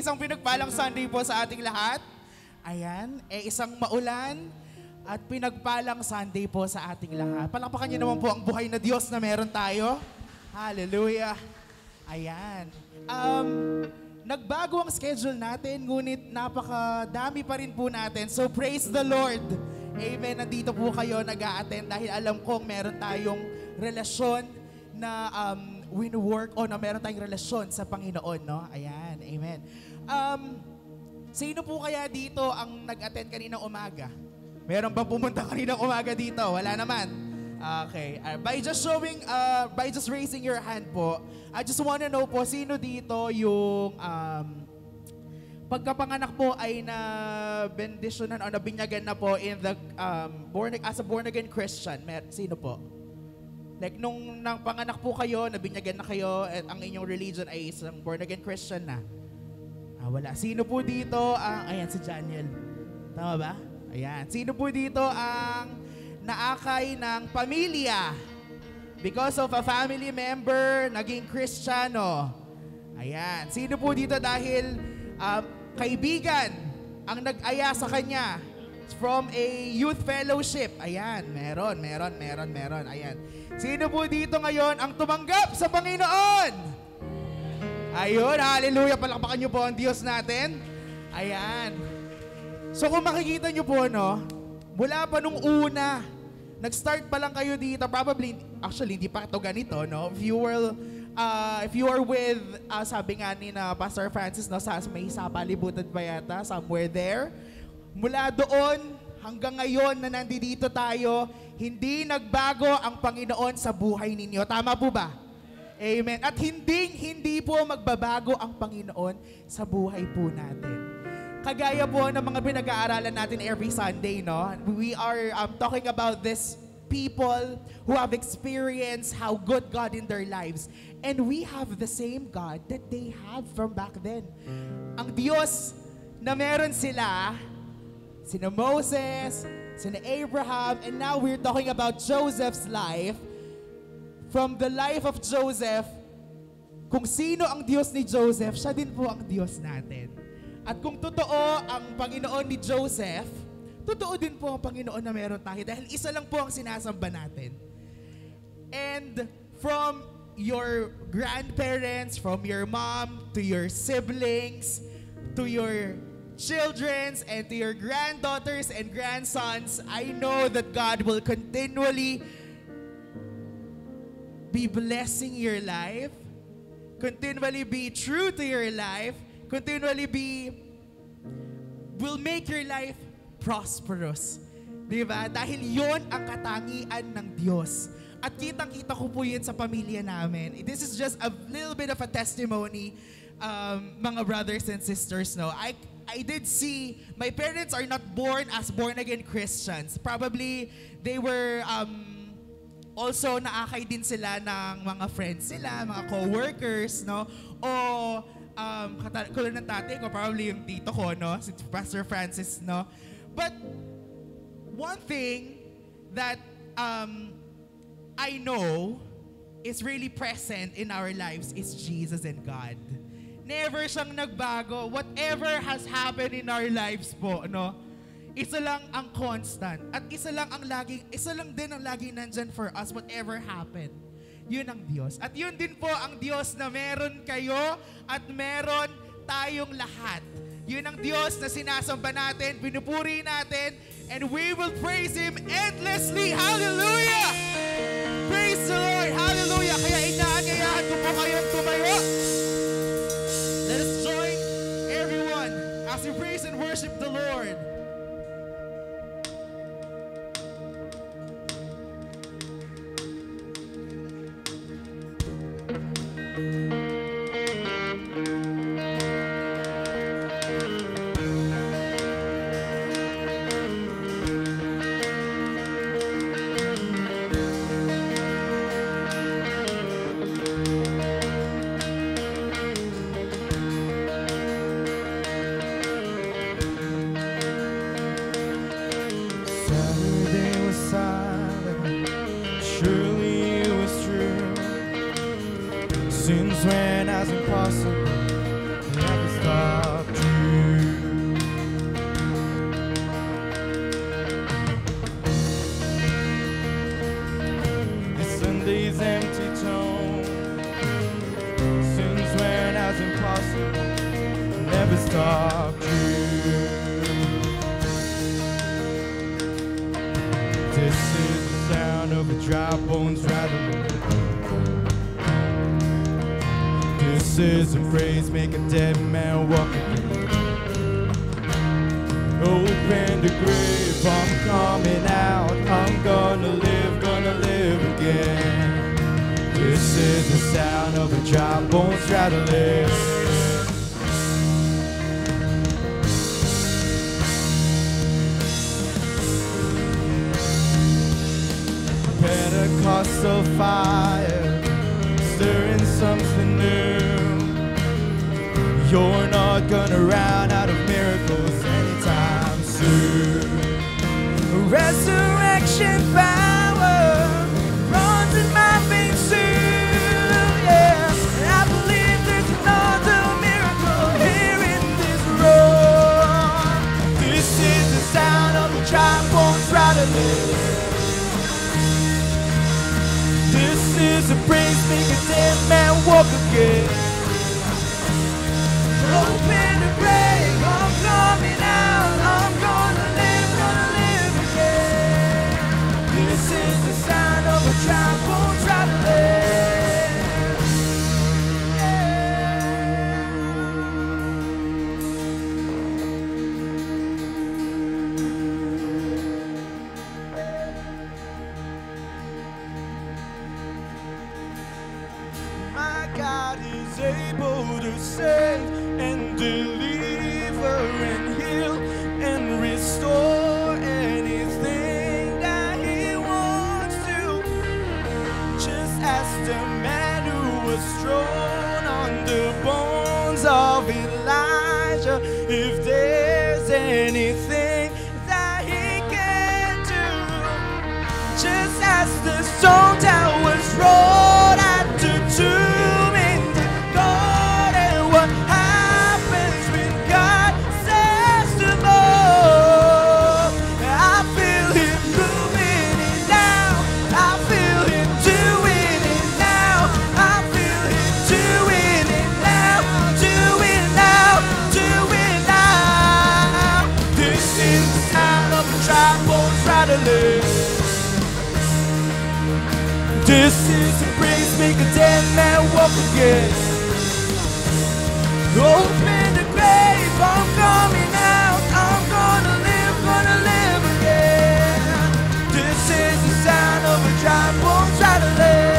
Isang pinagpalang Sunday po sa ating lahat. Ayan, isang maulan at pinagpalang Sunday po sa ating lahat. Palakpakan niyo naman po ang buhay na Diyos na meron tayo. Hallelujah. Ayan. Nagbago ang schedule natin, ngunit napakadami pa rin po natin. So praise the Lord. Amen. Nandito po kayo nag-a-attend dahil alam kong meron tayong relasyon na win-work o na meron tayong relasyon sa Panginoon, no? Ayan. Amen. Sino po kaya dito ang nag-attend kaninang umaga? Meron bang pumunta kaninang umaga dito? Wala naman. Okay. By just raising your hand po, I just wanna know po, sino dito yung pagkapanganak po ay na-bendisyonan o nabinyagan na po in the as a born-again Christian? Sino po? Like, nung panganak po kayo, nabinyagan na kayo, at ang inyong religion ay isang born-again Christian na. Wala. Sino po dito ang... Ayan, si Daniel. Tama ba? Ayan. Sino po dito ang naakay ng pamilya? Because of a family member, naging Kristiyano. Ayan. Sino po dito dahil kaibigan ang nag-aya sa kanya from a youth fellowship? Ayan. Meron. Ayan. Sino po dito ngayon ang tumanggap sa Panginoon? Ayun, hallelujah. Palakpakan niyo po ang Diyos natin. Ayan. So kung makikita niyo po, no, mula pa nung una, nag-start pa lang kayo dito, probably, actually, hindi pa ito ganito, no? If you are with, sabi nga ni na Pastor Francis, no, sa may sapalibutan pa yata, somewhere there, mula doon, hanggang ngayon na nandito tayo, hindi nagbago ang Panginoon sa buhay ninyo. Tama po ba? Amen. At hindi po magbabago ang Panginoon sa buhay po natin. Kagaya po ng mga pinag-aaralan natin every Sunday, no? We are talking about this people who have experienced how good God in their lives. And we have the same God that they have from back then. Ang Diyos na meron sila, sina Moses, sina Abraham, and now we're talking about Joseph's life. From the life of Joseph, kung sino ang Diyos ni Joseph, siya din po ang Diyos natin. At kung totoo ang Panginoon ni Joseph, totoo din po ang Panginoon na meron tayo dahil isa lang po ang sinasamba natin. And from your grandparents, from your mom, to your siblings, to your children, and to your granddaughters and grandsons, I know that God will continually be blessing your life, continually be true to your life, continually will make your life prosperous. Diba? Dahil yon ang katangian ng Diyos. At kitang-kita ko po yun sa pamilya namin. This is just a little bit of a testimony, mga brothers and sisters. No, I did see, my parents are not born as born-again Christians. Probably, they were... also, naakay din sila ng mga friends sila, mga co-workers, no? O, katulad ng tatay ko, probably yung tito ko, no? Si Pastor Francis, no? But, one thing that I know is really present in our lives is Jesus and God. Never siyang nagbago. Whatever has happened in our lives po, no? Isa lang ang constant. At isa lang din ang laging nandyan for us, whatever happened. Yun ang Diyos. At yun din po ang Diyos na meron kayo at meron tayong lahat. Yun ang Diyos na sinasamba natin, pinupuri natin, and we will praise Him endlessly. Hallelujah! Praise the Lord! Hallelujah! Kaya inaanyayahan ko po kayong tumayo. Let us join everyone as we praise and worship the Lord. dry bones rattling. This is a phrase, make a dead man walk again. Open the grave, I'm coming out. I'm gonna live again. This is the sound of the dry bones rattling. Pentecostal fire, stirring something new. You're not gonna run out of miracles anytime soon. Resurrection power runs in my veins soon, yeah. I believe there's another miracle here in this room. This is the sound of the dry bones rattling. This is a praise, make a dead man walk again. Open the grave, I'm coming out. I'm gonna live again. This is the sound of a dry bones rattling. My God is able to save and deliver and heal and restore anything that He wants to. Just ask the man who was thrown on the bones of Elijah if there's anything that He can do. Just ask the stone that was rolled at the tomb in the garden what happens when God says to move. I feel Him moving it now. I feel Him doing it now. I feel Him doing it now. Do it now. Do it now. This is the sound of the dry bones rattling. This is the praise, make a dead man walk again. Open the grave, I'm coming out. I'm gonna live again. This is the sound of a dry bones rattling.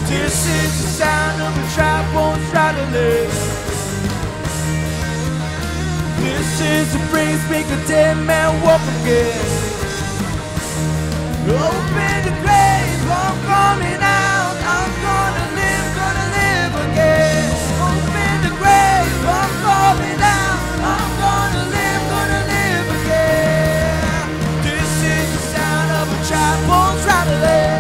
This is the sound of a dry bones rattling. This is the praise, make a dead man walk again. Open the grave, I'm coming out. I'm gonna live again. Open the grave, I'm coming out. I'm gonna live again. This is the sound of a dry bones rattling.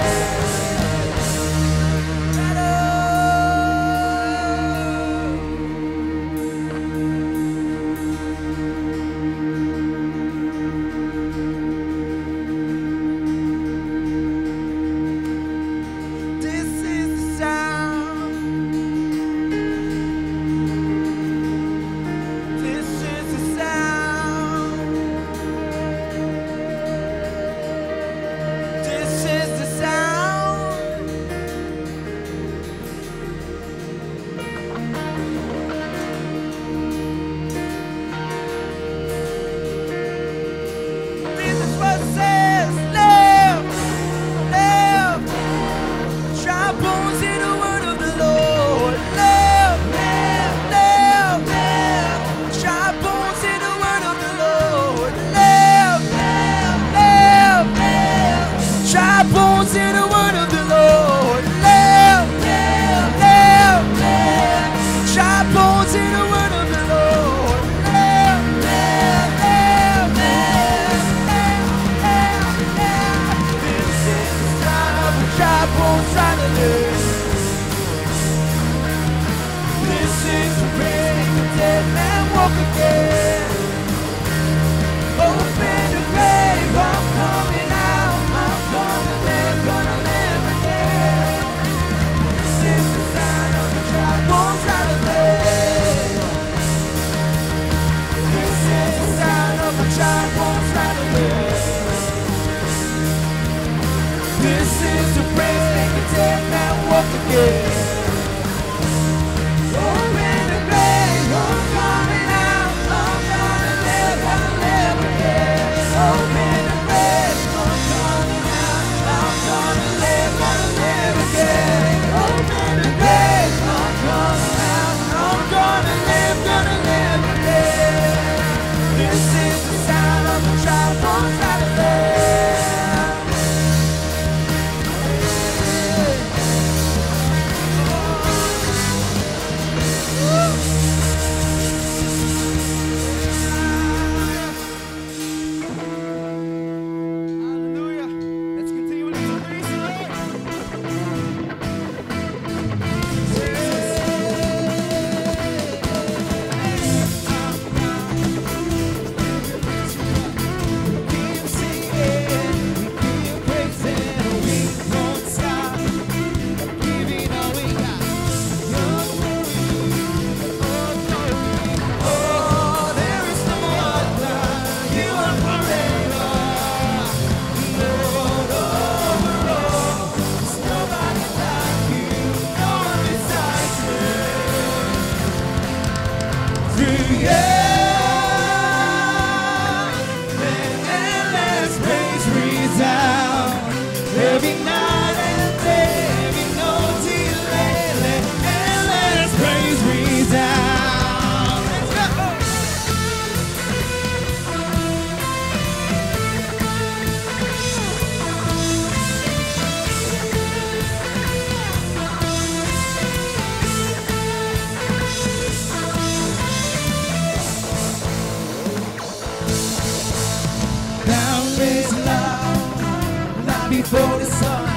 for the sun.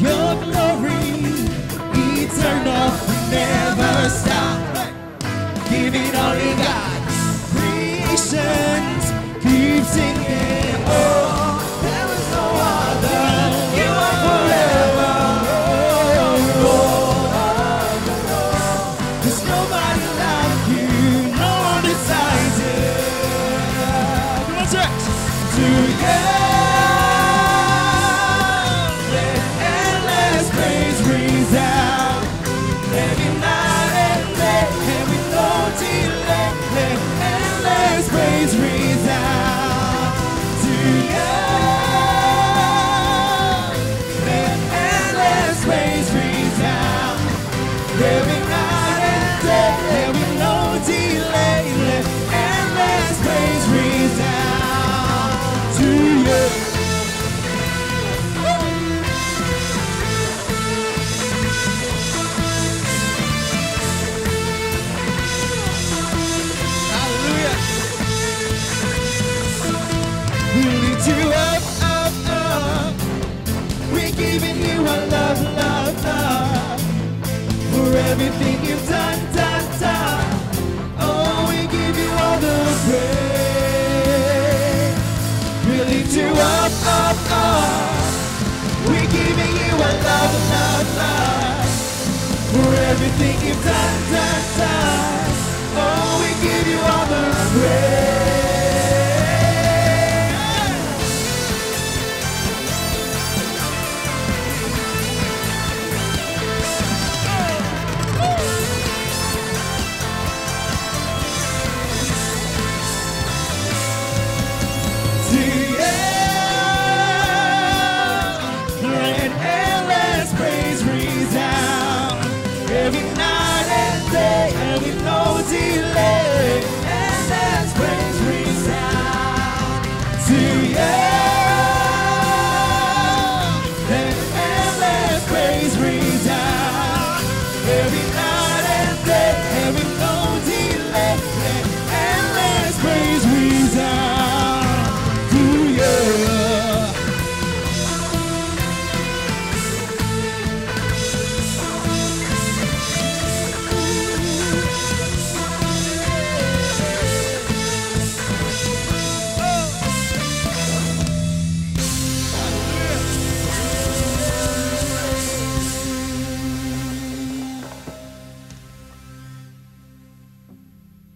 Your glory, eternal, never stop. Give it all you got. Creations keep singing. Oh, there is no other. You are forever. Oh, there's nobody like you. No one besides you. Come on, church. To you, let endless praise resound. Every night and day, and with no delay, let endless praise resound. To you, let endless praise resound. Every night and day, and with no delay, let endless praise resound. To you. Hallelujah. We lift you up, up, up. We're giving you our love, love, love. For everything you've done, done, done. Oh, we give you all the praise. We lift you up, up, up. We're giving you our love, love, love. For everything you've done, done, done. Oh, we give you all the praise. To you, let endless praise resound. Every night and day, and with no delay, endless praise resound. To you, let endless praise resound. Every night and day, and with no delay, let endless praise resound. To you.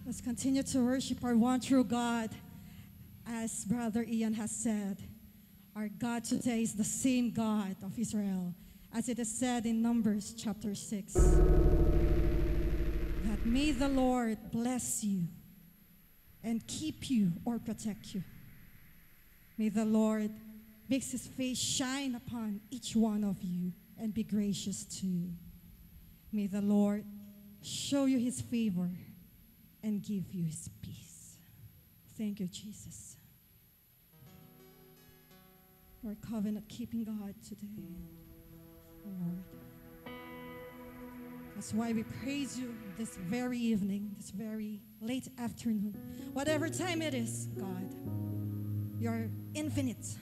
Let's continue to worship our one true God. As Brother Ian has said, our God today is the same God of Israel, as it is said in Numbers chapter 6. That may the Lord bless you and keep you or protect you. May the Lord make his face shine upon each one of you and be gracious to you. May the Lord show you his favor and give you his peace. Thank you, Jesus. Our covenant-keeping God today, Lord. That's why we praise you this very evening, this very late afternoon. Whatever time it is, God, you're infinite.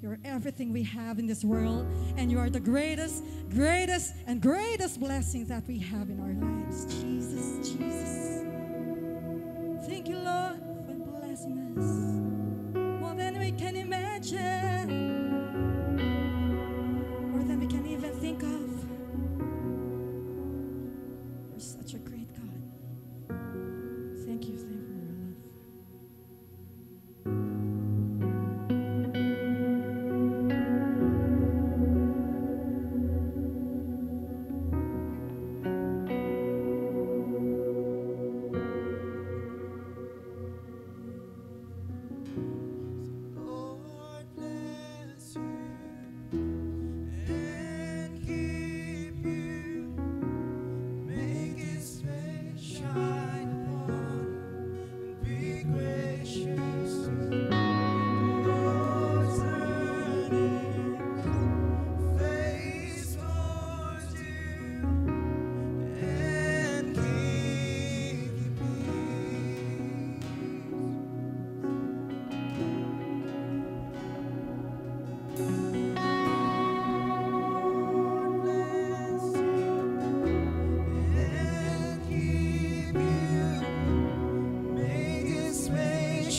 You're everything we have in this world, and you are the greatest, greatest, and greatest blessing that we have in our lives. Jesus, Jesus. Thank you, Lord, for blessing us more than we can imagine, more than we can even think of. You're such a great God. Thank you for your love.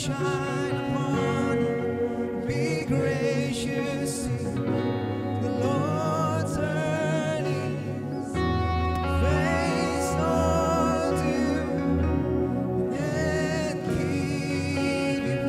shine upon you. Be gracious to you. The Lord turn His face on you and give you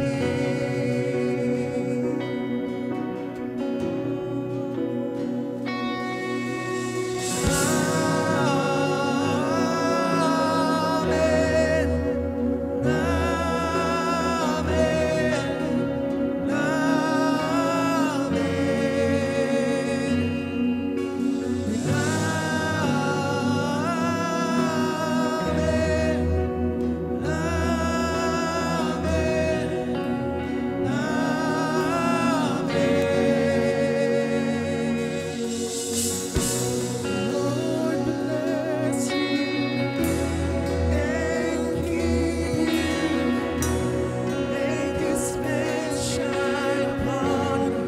Lord bless you and keep you. Make His face shine upon you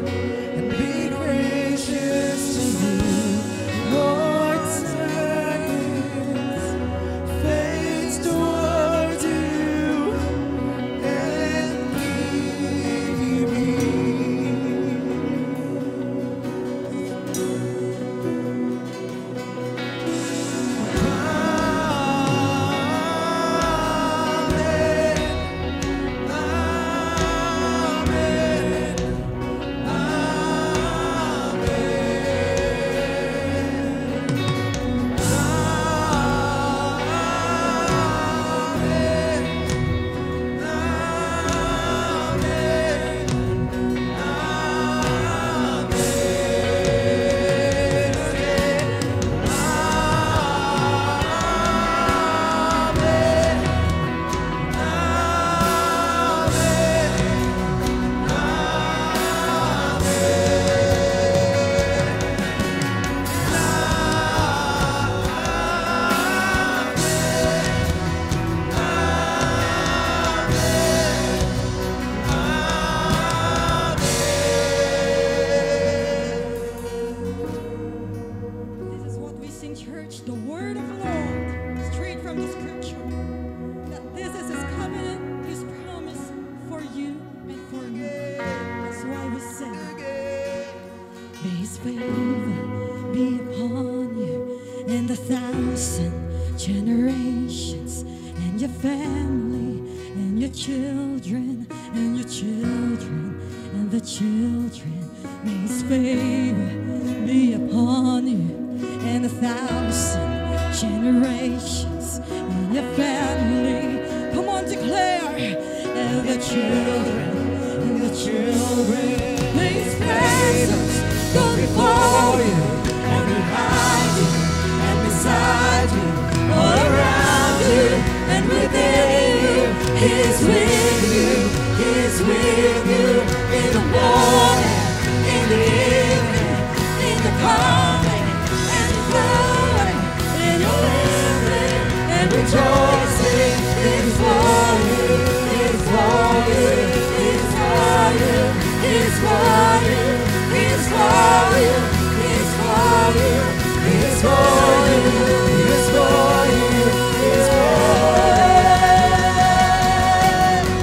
and be gracious to you. Lord, turn His face towards you and give you This is what we sing, church, the word of the Lord, straight from the scripture. That this is His covenant, His promise for you and for me. That's why we sing. May His favor be upon you and 1,000 generations, and your family, and your children, and your children, and the children. May His favor be upon you and 1,000 generations, and your family. Come on, declare, and the children, and the children. May His presence go before you and behind you and beside you, all around you and within you. He's with you, He's with you in the morning, in the evening, in the coming and the going, in your living and rejoicing. It's for you, it's for you, it's for you, it's for you, it's for you, it's for you, it's for you, it's for you, it's for you.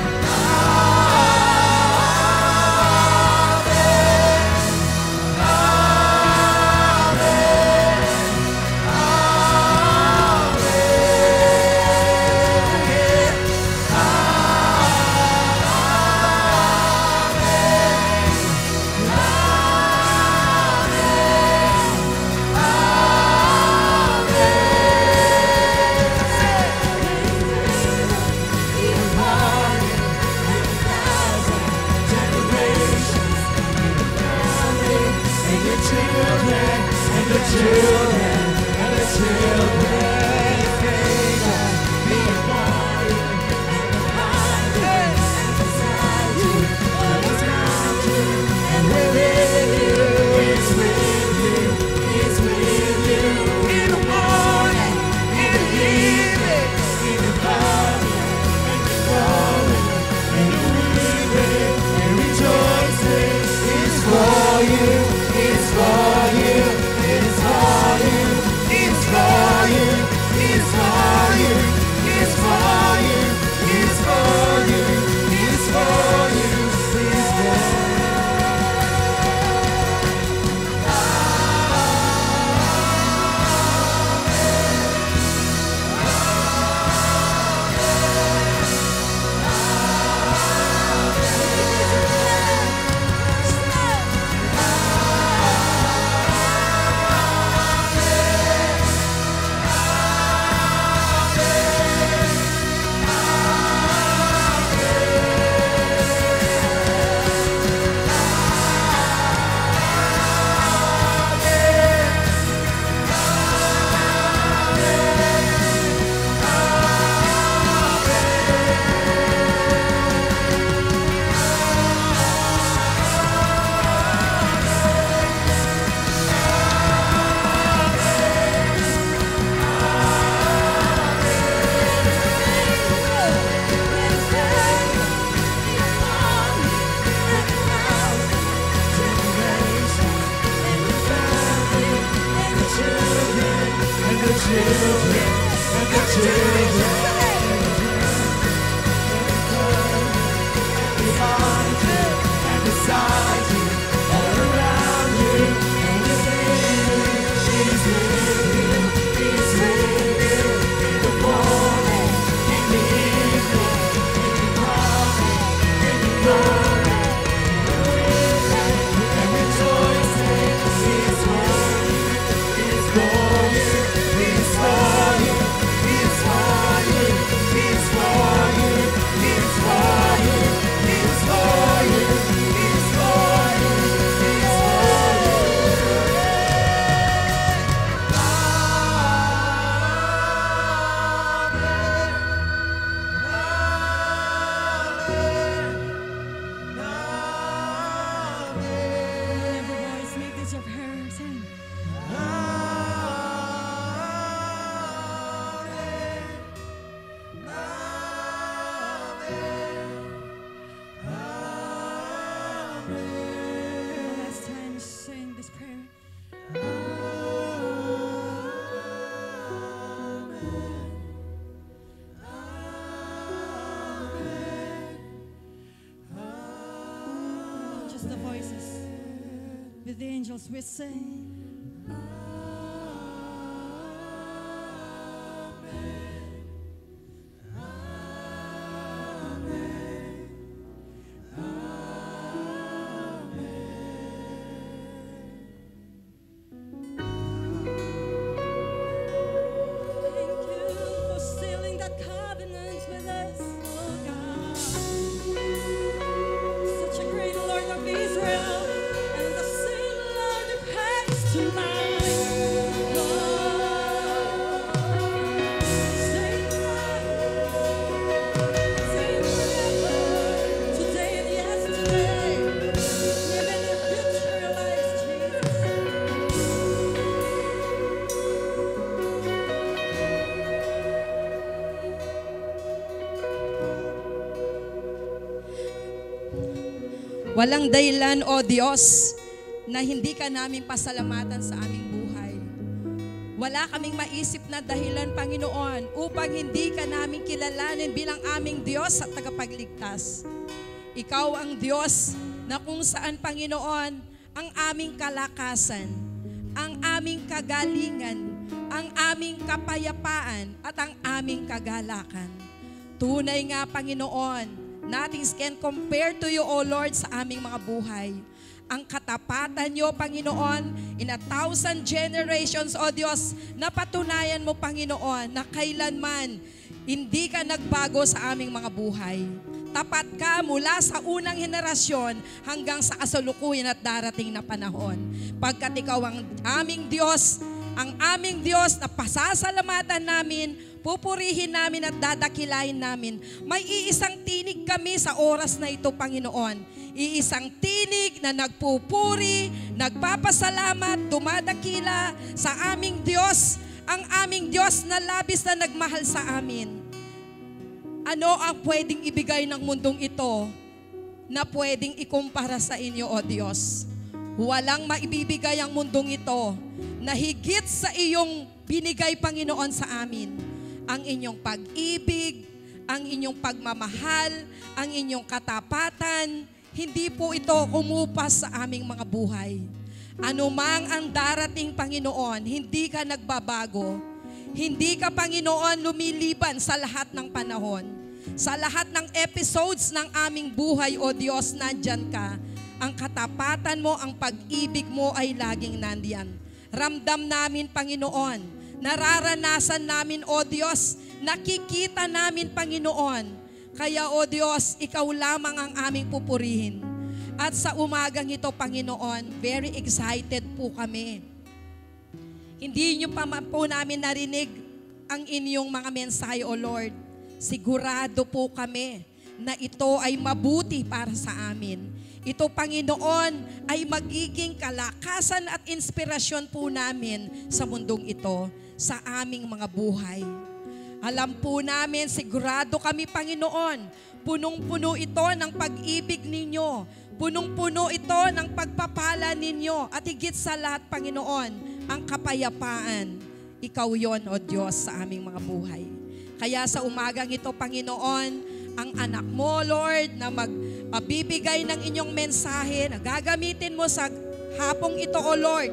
just the voices. With the angels we sing. Thank you for sealing that covenant with us, oh God. Such a great Lord of Israel, and the seal of the past tonight. Lord, sing forever, today and yesterday, living in future lives, Jesus. Walang dahilan, O Diyos, na hindi ka namin pasalamatan sa aming buhay. Wala kaming maisip na dahilan, Panginoon, upang hindi ka namin kilalanin bilang aming Diyos at tagapagligtas. Ikaw ang Diyos na kung saan, Panginoon, ang aming kalakasan, ang aming kagalingan, ang aming kapayapaan, at ang aming kagalakan. Tunay nga, Panginoon, nothing can compare to you, O Lord, sa aming mga buhay. Ang katapatan niyo, Panginoon, in 1,000 generations, O Diyos, napatunayan mo, Panginoon, na kailanman hindi ka nagbago sa aming mga buhay. Tapat ka mula sa unang henerasyon hanggang sa kasalukuyan at darating na panahon. Pagkat ikaw ang aming Diyos na pasasalamatan namin, pupurihin namin at dadakilain namin. May iisang tinig kami sa oras na ito, Panginoon. Iisang tinig na nagpupuri, nagpapasalamat, dumadakila sa aming Diyos, ang aming Diyos na labis na nagmahal sa amin. Ano ang pwedeng ibigay ng mundong ito na pwedeng ikumpara sa inyo, O Diyos? Walang maibibigay ang mundong ito na higit sa iyong binigay, Panginoon, sa amin. Ang inyong pag-ibig, ang inyong pagmamahal, ang inyong katapatan, hindi po ito kumupas sa aming mga buhay. Anumang ang darating, Panginoon, hindi ka nagbabago. Hindi ka, Panginoon, lumiliban sa lahat ng panahon. Sa lahat ng episodes ng aming buhay, O Diyos, nandyan ka. Ang katapatan mo, ang pag-ibig mo ay laging nandiyan. Ramdam namin, Panginoon, nararanasan namin, O Diyos, nakikita namin, Panginoon. Kaya, O Diyos, ikaw lamang ang aming pupurihin. At sa umagang ito, Panginoon, very excited po kami. Hindi niyo pa po namin narinig ang inyong mga mensahe, O Lord. Sigurado po kami na ito ay mabuti para sa amin. Ito, Panginoon, ay magiging kalakasan at inspirasyon po namin sa mundong ito, sa aming mga buhay. Alam po namin, sigurado kami, Panginoon, punong-puno ito ng pag-ibig ninyo, punong-puno ito ng pagpapala ninyo, at higit sa lahat, Panginoon, ang kapayapaan. Ikaw yon, O Diyos, sa aming mga buhay. Kaya sa umagang ito, Panginoon, ang anak mo, Lord, na magbibigay ng inyong mensahe, na gagamitin mo sa hapong ito, O Lord.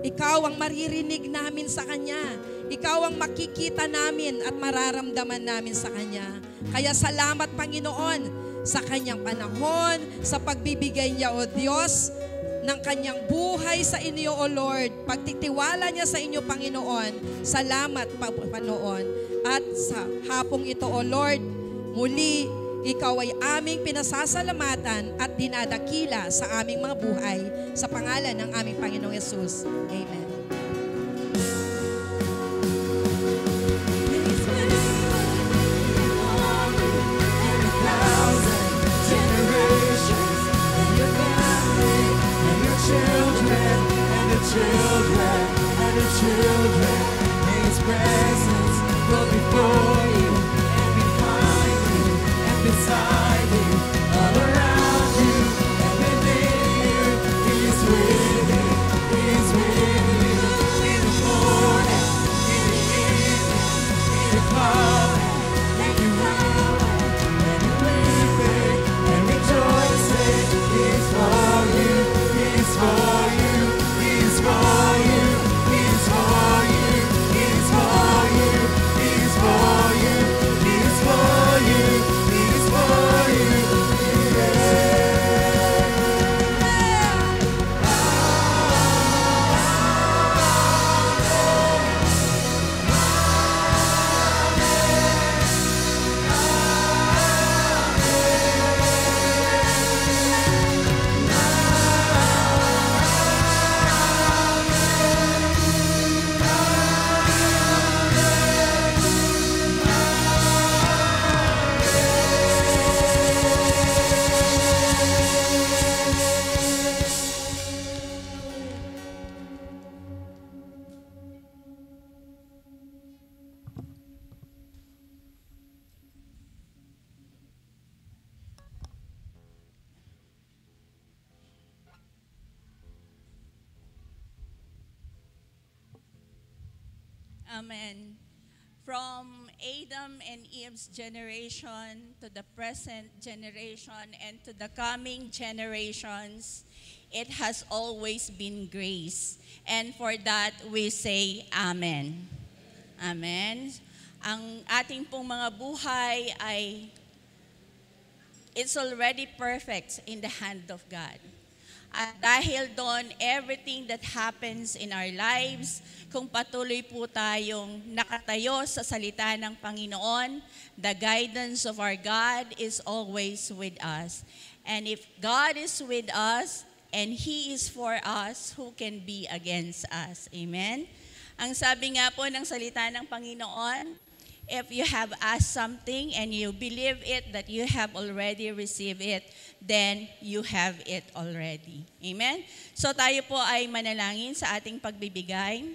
Ikaw ang maririnig namin sa Kanya. Ikaw ang makikita namin at mararamdaman namin sa Kanya. Kaya salamat, Panginoon, sa Kanyang panahon, sa pagbibigay niya, O Diyos, ng Kanyang buhay sa inyo, O Lord. Pagtitiwala niya sa inyo, Panginoon. Salamat, Panginoon. At sa hapong ito, O Lord, muli, ikaw ay aming pinasasalamatan at dinadakila sa aming mga buhay sa pangalan ng aming Panginoong Yesus. Amen. Children, His presence go before you and behind you and beside you, all around you and within you. He's with you, He's with you in the morning, in the evening, in the calling, when you're running, when you're weeping and rejoicing. He's for Amen. From Adam and Eve's generation to the present generation and to the coming generations, it has always been grace. And for that, we say Amen. Amen. Ang ating pong mga buhay ay it's already perfect in the hand of God. At dahil doon, everything that happens in our lives, kung patuloy po tayong nakatayo sa salita ng Panginoon, the guidance of our God is always with us. And if God is with us and He is for us, who can be against us? Amen? Ang sabi nga po ng salita ng Panginoon, if you have asked something and you believe it that you have already received it, then you have it already. Amen? So tayo po ay manalangin sa ating pagbibigay.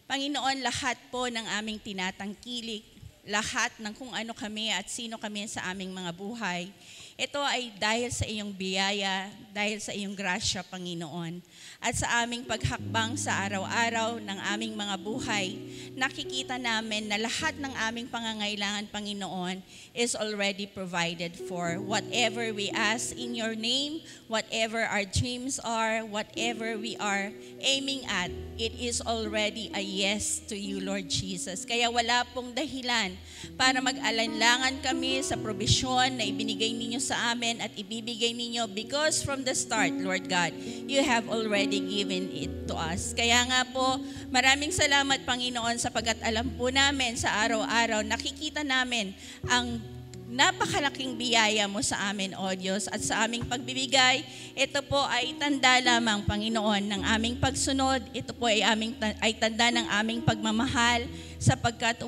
Panginoon, lahat po ng aming tinatangkilik, lahat ng kung ano kami at sino kami sa aming mga buhay, ito ay dahil sa iyong biyaya, dahil sa iyong grasya, Panginoon. At sa aming paghakbang sa araw-araw ng aming mga buhay, nakikita namin na lahat ng aming pangangailangan, Panginoon, is already provided for. Whatever we ask in your name, whatever our dreams are, whatever we are aiming at, it is already a yes to you, Lord Jesus. Kaya wala pong dahilan para mag-alanlangan kami sa probisyon na ibinigay ninyo sa amin at ibibigay ninyo because from the start, Lord God, you have already given it to us. Kaya nga po, maraming salamat, Panginoon, sapagkat alam po namin sa araw-araw, nakikita namin ang napakalaking biyaya mo sa amin, O Diyos, at sa aming pagbibigay. Ito po ay tanda lamang, Panginoon, ng aming pagsunod. Ito po ay tanda ng aming pagmamahal sapagkat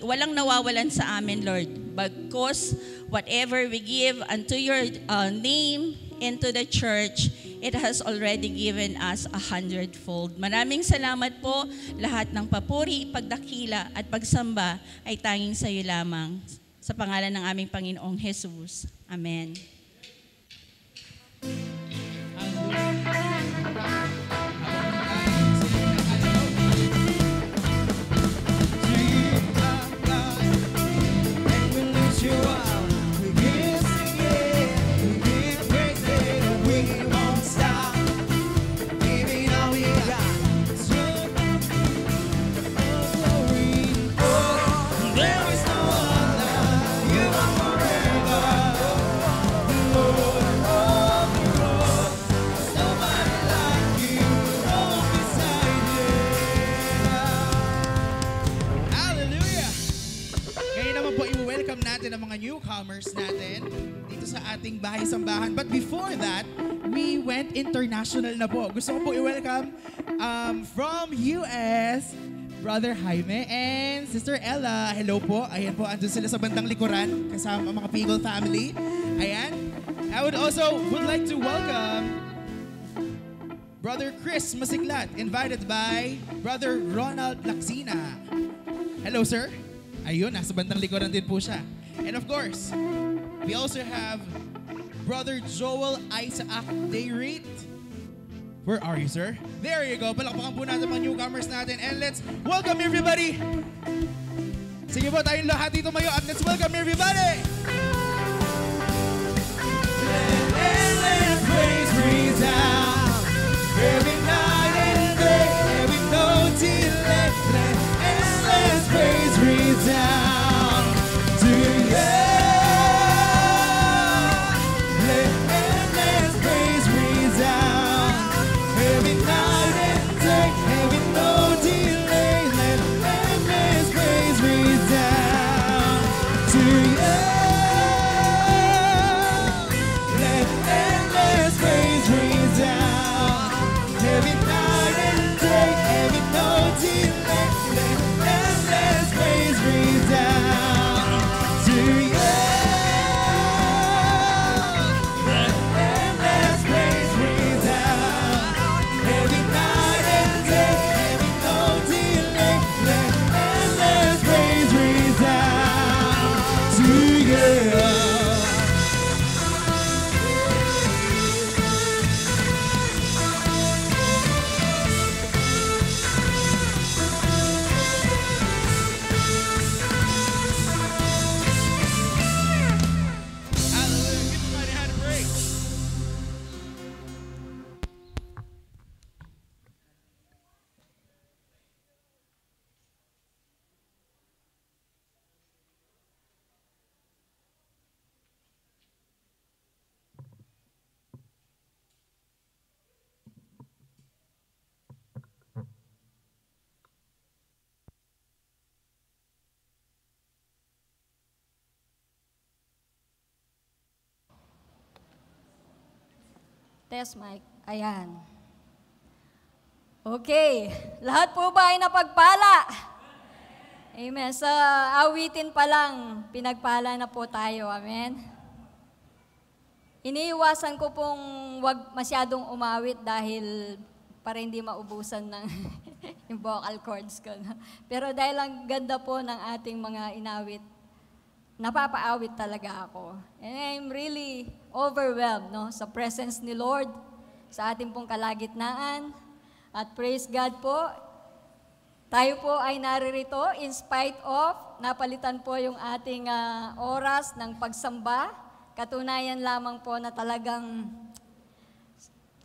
walang nawawalan sa amin, Lord. Because whatever we give unto your name into the church, it has already given us 100-fold. Maraming salamat po. Lahat ng papuri, pagdakila at pagsamba ay tanging sa iyo lamang. Sa pangalan ng aming Panginoong Jesus. Amen. Ng mga newcomers natin dito sa ating bahay-sambahan. But before that, we went international na po. Gusto ko po i-welcome from US, Brother Jaime and Sister Ella. Hello po. Ayan po, andun sila sa bandang likuran kasama mga Pigol family. Ayan. I would like to welcome Brother Chris Masiglat, invited by Brother Ronald Laxina. Hello, sir. Ayun, nasa bandang likuran din po siya. And of course, we also have Brother Joel Isaac Dayrit. Where are you, sir? There you go. Palakpakan po natin mga newcomers natin. And let's welcome everybody. Sige po, tayong lahat dito mayo. At let's welcome everybody. Let praise resound every night and day, every no delay. Let praise resound. To you. Test mic. Ayan. Okay. Lahat po ba ay napagpala? Amen. Sa awitin pa lang, pinagpala na po tayo. Amen. Iniiwasan ko pong wag masyadong umawit dahil para hindi maubusan ng yung vocal cords ko. No? Pero dahil ang ganda po ng ating mga inawit, napapaawit talaga ako. And I'm really overwhelmed sa presence ni Lord, sa ating pong kalagitnaan. At praise God po, tayo po ay naririto in spite of, napalitan po yung ating oras ng pagsamba. Katunayan lamang po na talagang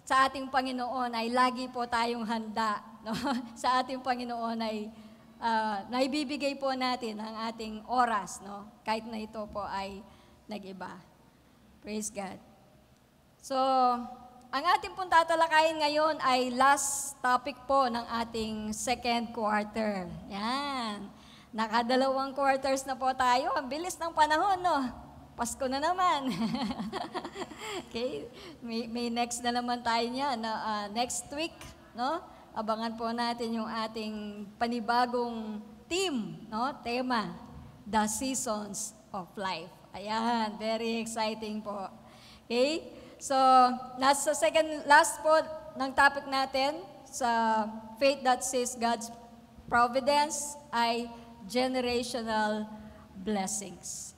sa ating Panginoon ay lagi po tayong handa. No? Sa ating Panginoon ay naibibigay po natin ang ating oras, no? Kahit na ito po ay nag-iba. Praise God. So, ang ating pong tatalakayin ngayon ay last topic po ng ating second quarter. Yan. Nakadalawang quarters na po tayo. Ang bilis ng panahon, no? Pasko na naman. Okay? May next na naman tayo niya na next week, no? Abangan po natin yung ating panibagong theme, no? Tema, The Seasons of Life. Ayan, very exciting po. Okay? So, nasa last po ng topic natin sa Faith That Sees God's Providence ay generational blessings.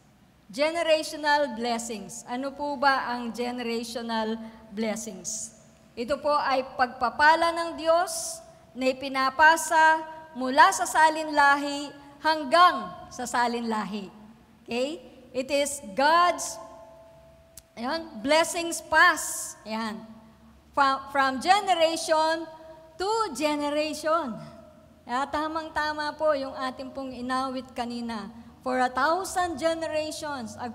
Generational blessings. Ano po ba ang generational blessings? Ito po ay pagpapala ng Diyos na ipinapasa mula sa salinlahi hanggang sa salinlahi. Okay? It is God's blessings pass. Ayan. From generation to generation. Tamang-tama po yung ating pong inawit kanina. For 1,000 generations, ang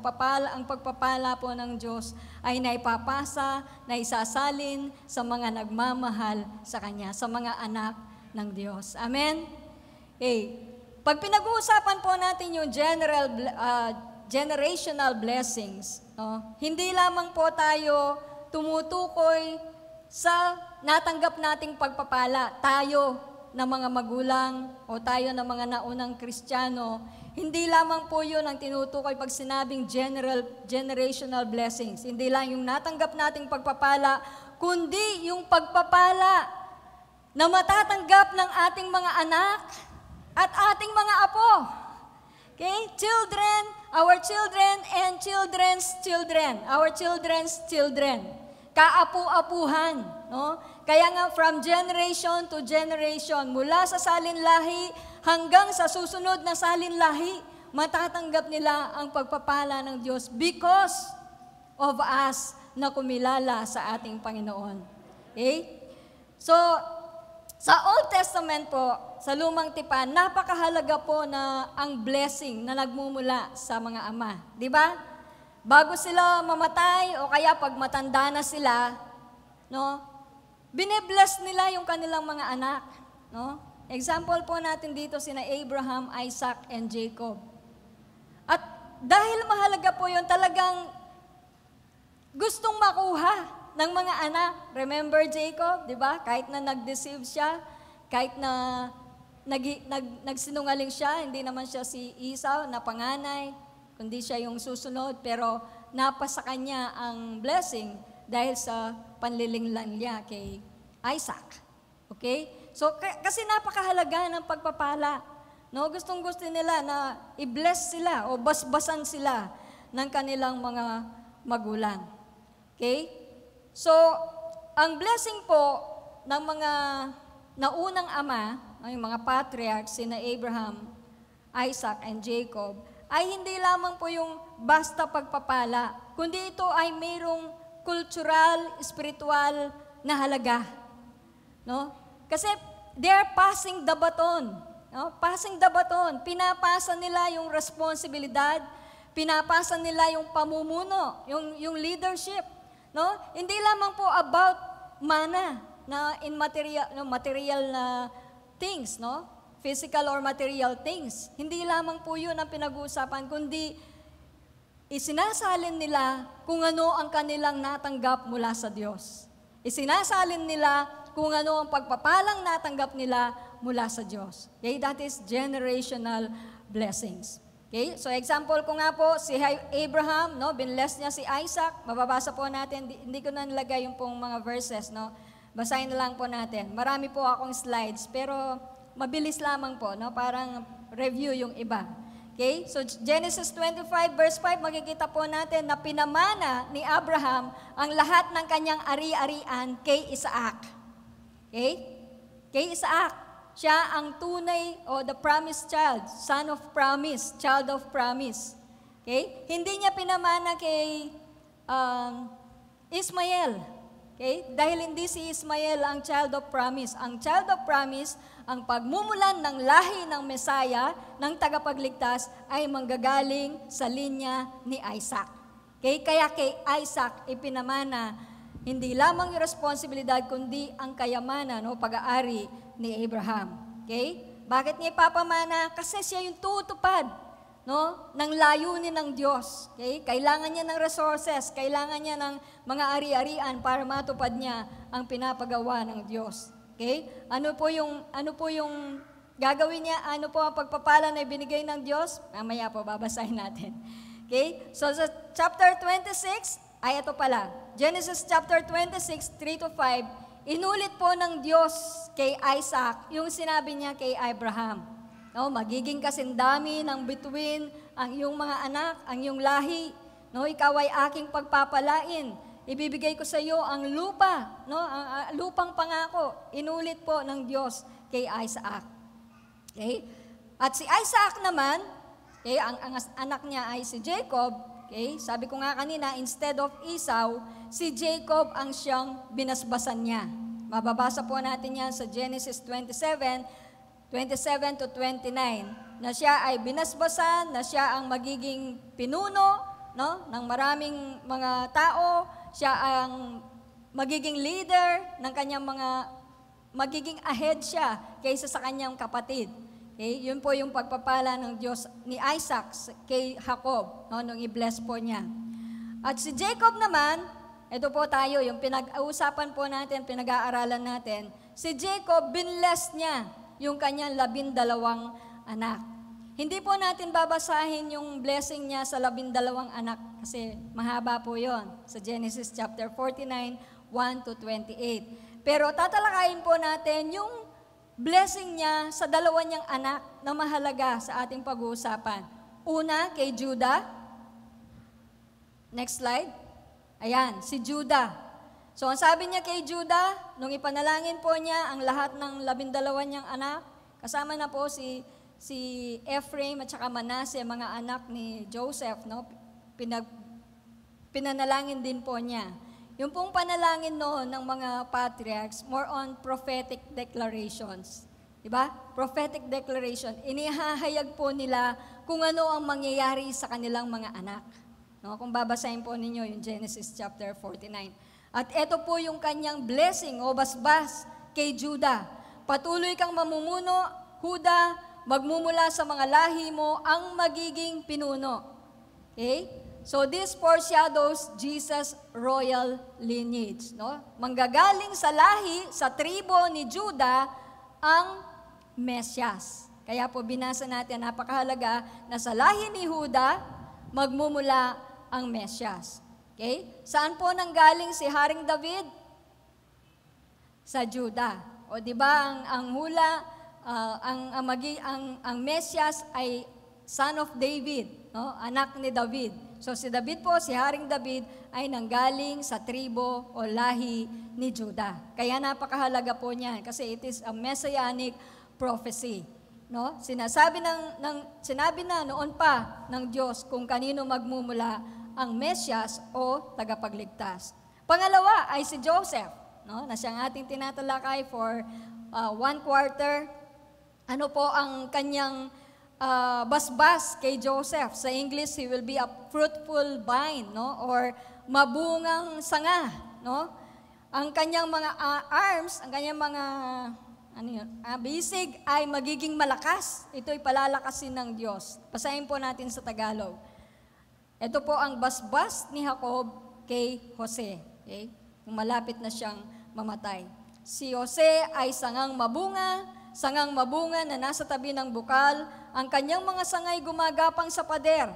pagpapala po ng Diyos ay naipapasa, naisasalin sa mga nagmamahal sa Kanya, sa mga anak ng Diyos. Amen? Okay. Pag pinag-uusapan po natin yung generational blessings, hindi lamang po tayo tumutukoy sa natanggap nating pagpapala. Tayo na mga magulang o tayo na mga naunang Kristiyano, hindi lamang po yun ang tinutukoy pag sinabing generational blessings. Hindi lang yung natanggap nating pagpapala, kundi yung pagpapala na matatanggap ng ating mga anak at ating mga apo. Okay? Children, our children, and children's children. Our children's children. Kaapu-apuhan. No? Kaya nga from generation to generation, mula sa salinlahi hanggang sa susunod na salinlahi, matatanggap nila ang pagpapala ng Diyos because of us na kumilala sa ating Panginoon. Okay? So, sa Old Testament po, sa Lumang Tipan, napakahalaga po na ang blessing na nagmumula sa mga ama. Di ba? Bago sila mamatay o kaya pag matanda na sila, no? Bine-bless nila yung kanilang mga anak, no? Example po natin dito sina Abraham, Isaac, and Jacob. At dahil mahalaga po yun, talagang gustong makuha ng mga anak. Remember Jacob, di ba? Kahit na nag-deceive siya, kahit na nagsinungaling siya, hindi naman siya si Esau na panganay, kundi siya yung susunod, pero napasa kanya ang blessing dahil sa panlilinglan niya kay Isaac. Okay? So, kasi napakahalaga ng pagpapala. No? Gustong-gusto nila na i-bless sila o basbasan sila ng kanilang mga magulang. Okay? So, ang blessing po ng mga naunang ama, yung mga patriarchs, sina Abraham, Isaac, and Jacob, ay hindi lamang po yung basta pagpapala, kundi ito ay mayroong cultural, spiritual na halaga. No? Kasi they're passing the baton. No? Passing the baton. Pinapasa nila yung responsibilidad, pinapasa nila yung pamumuno, yung leadership. No? Hindi lamang po about mana na in material na things, no? Physical or material things. Hindi lamang po yun ang pinag-uusapan, kundi isinasalin nila kung ano ang kanilang natanggap mula sa Diyos. Isinasalin nila kung ano ang pagpapalang natanggap nila mula sa Diyos. Okay, that is generational blessings. Okay, so example ko nga po, si Abraham, no, binless niya si Isaac. Mababasa po natin, hindi ko na nilagay yung pong mga verses, no. Basahin na lang po natin. Marami po akong slides, pero mabilis lamang po, no, parang review yung iba. Okay, so Genesis 25 verse 5, makikita po natin na pinamana ni Abraham ang lahat ng kanyang ari-arian kay Isaac. Okay? Kay Isaac. Siya ang tunay o the promised child, son of promise, child of promise. Okay? Hindi niya pinamana kay Ismael. Okay? Dahil hindi si Ismael ang child of promise. Ang child of promise, ang pagmumulan ng lahi ng Mesaya, ng tagapagligtas, ay manggagaling sa linya ni Isaac. Okay? Kaya kay Isaac ipinamana hindi lamang yung responsibilidad, kundi ang kayamanan o pag-aari ni Abraham. Okay? Bakit niya ipapamana? Kasi siya yung tutupad, no, ng layunin ng Diyos. Okay? Kailangan niya ng resources, kailangan niya ng mga ari-arian para matupad niya ang pinapagawa ng Diyos. Okay? Ano po yung gagawin niya? Ano po ang pagpapala na ibinigay ng Diyos? Mamaya po babasahin natin. Okay? So sa chapter 26, ay ito pala, Genesis chapter 26, 3 to 5, inulit po ng Diyos kay Isaac yung sinabi niya kay Abraham. No, magiging kasindami ng bituin ang iyong mga anak, ang iyong lahi. No, ikaw ay aking pagpapalain. Ibibigay ko sa iyo ang lupa, no, ang lupang pangako. Inulit po ng Diyos kay Isaac. Okay? At si Isaac naman, okay, ang anak niya ay si Jacob. Okay, sabi ko nga kanina, instead of Esau, si Jacob ang siyang binasbasan niya. Mababasa po natin yan sa Genesis 27 to 29, na siya ay binasbasan, na siya ang magiging pinuno, no, ng maraming mga tao, siya ang magiging leader ng kanyang magiging ahead siya kaysa sa kanyang kapatid. Okay, yun po yung pagpapala ng Diyos ni Isaac kay Jacob, no, nung i-bless po niya. At si Jacob naman, ito po tayo, yung pinag-uusapan po natin, pinag-aaralan natin, si Jacob, binless niya yung kanyang 12 anak. Hindi po natin babasahin yung blessing niya sa 12 anak kasi mahaba po yon sa Genesis chapter 49, 1 to 28. Pero tatalakayin po natin yung blessing niya sa 2 niyang anak na mahalaga sa ating pag-uusapan. Una, kay Judah. Next slide. Ayan, si Judah. So, ang sabi niya kay Judah, nung ipanalangin po niya ang lahat ng 12 niyang anak, kasama na po si Ephraim at saka Manasseh, mga anak ni Joseph, no? Pinanalangin din po niya. Yung pong panalangin noon ng mga patriarchs, more on prophetic declarations. Diba? Prophetic declaration. Inihahayag po nila kung ano ang mangyayari sa kanilang mga anak. No? Kung babasahin po ninyo yung Genesis chapter 49. At ito po yung kanyang blessing o basbas kay Judah. Patuloy kang mamumuno, Huda, magmumula sa mga lahi mo ang magiging pinuno. Okay? So this foreshadows Jesus' royal lineage. No? Manggagaling sa lahi, sa tribo ni Judah, ang Mesyas. Kaya po binasa natin, napakahalaga na sa lahi ni Huda, magmumula ang Mesyas. Okay? Saan po nanggaling si Haring David? Sa Judah. O di ba ang hula, ang Mesyas ay son of David, no? Anak ni David. So si David po, si Haring David ay nanggaling sa tribo o lahi ni Judah. Kaya napakahalaga po niyan kasi it is a messianic prophecy. No? Sinabi na noon pa ng Diyos kung kanino magmumula ang Mesyas o tagapagligtas. Pangalawa ay si Joseph, no? Na siyang ating tinatalakay for 1 quarter. Ano po ang kanyang basbas kay Joseph? Sa English, he will be a fruitful vine, no? Or mabungang sanga, no? Ang kanyang mga arms, ang kanyang mga bisig ay magiging malakas. Ito'y palalakasin ng Diyos. Basahin po natin sa Tagalog. Ito po ang basbas ni Jacob kay Jose. Okay? Nung malapit na siyang mamatay. Si Jose ay sangang mabunga na nasa tabi ng bukal. Ang kanyang mga sangay gumagapang sa pader.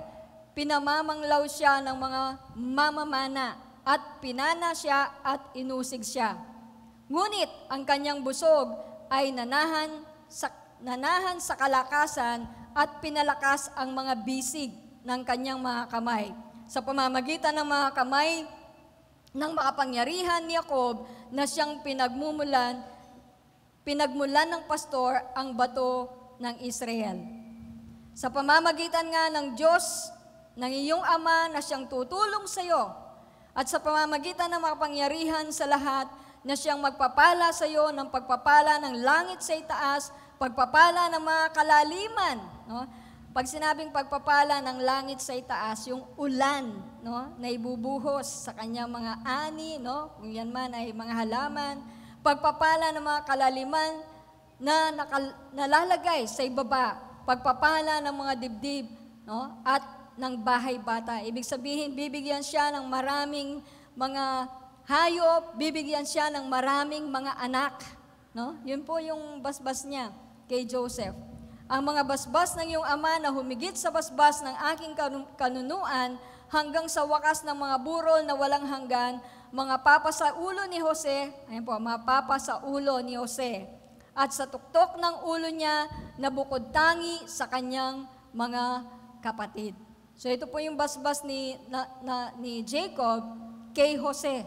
Pinamamanglaw siya ng mga mamamana at pinana siya at inusig siya. Ngunit ang kanyang busog ay nanahan sa kalakasan at pinalakas ang mga bisig ng kanyang mga kamay. Sa pamamagitan ng mga kamay ng makapangyarihan ni Jacob na siyang pinagmulan ng pastor ang bato ng Israel. Sa pamamagitan nga ng Diyos, ng iyong Ama na siyang tutulong sa iyo, at sa pamamagitan ng makapangyarihan sa lahat na siyang magpapala sa iyo ng pagpapala ng langit sa itaas, pagpapala ng mga kalaliman. No? Pag sinabing pagpapala ng langit sa itaas, yung ulan, no, na ibubuhos sa kanyang mga ani, no, kung yan man ay mga halaman, pagpapala ng mga kalaliman na nalalagay sa ibaba, pagpapala ng mga dibdib, no, at ng bahay bata. Ibig sabihin, bibigyan siya ng maraming mga hayop, bibigyan siya ng maraming mga anak. No? Yun po yung basbas niya kay Joseph. Ang mga basbas ng iyong ama na humigit sa basbas ng aking kanunuan hanggang sa wakas ng mga burol na walang hanggan, mga papa sa ulo ni Jose, ayan po, mga papa sa ulo ni Jose, at sa tuktok ng ulo niya na bukod tangi sa kanyang mga kapatid. So ito po yung basbas ni Jacob kay Jose,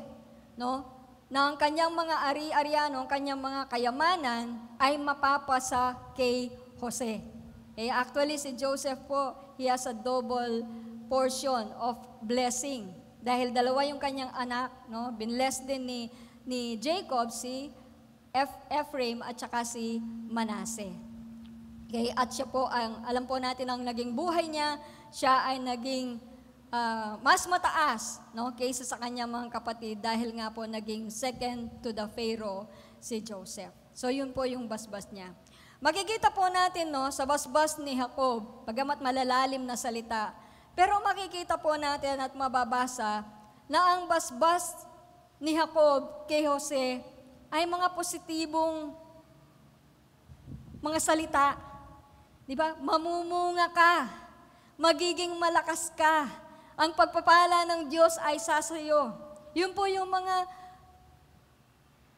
no? Na ang kanyang mga ari-ariano, ang kanyang mga kayamanan ay mapapasa kay Jose. Actually si Joseph po, he has a double portion of blessing. Dahil dalawa yung kanyang anak, no? Binless din ni Jacob si Ephraim at saka si Manasseh. Okay, at siya po, alam po natin ang naging buhay niya, siya ay naging mas mataas, no, kaysa sa kanyang mga kapatid dahil nga po naging second to the Pharaoh si Joseph. So yun po yung basbas niya. Makikita po natin, no, sa basbas ni Jacob, pagamat malalalim na salita, pero makikita po natin at mababasa na ang basbas ni Jacob kay Jose ay mga positibong mga salita. Di ba? Mamumunga ka, magiging malakas ka, ang pagpapala ng Diyos ay sasayo. Yun po yung mga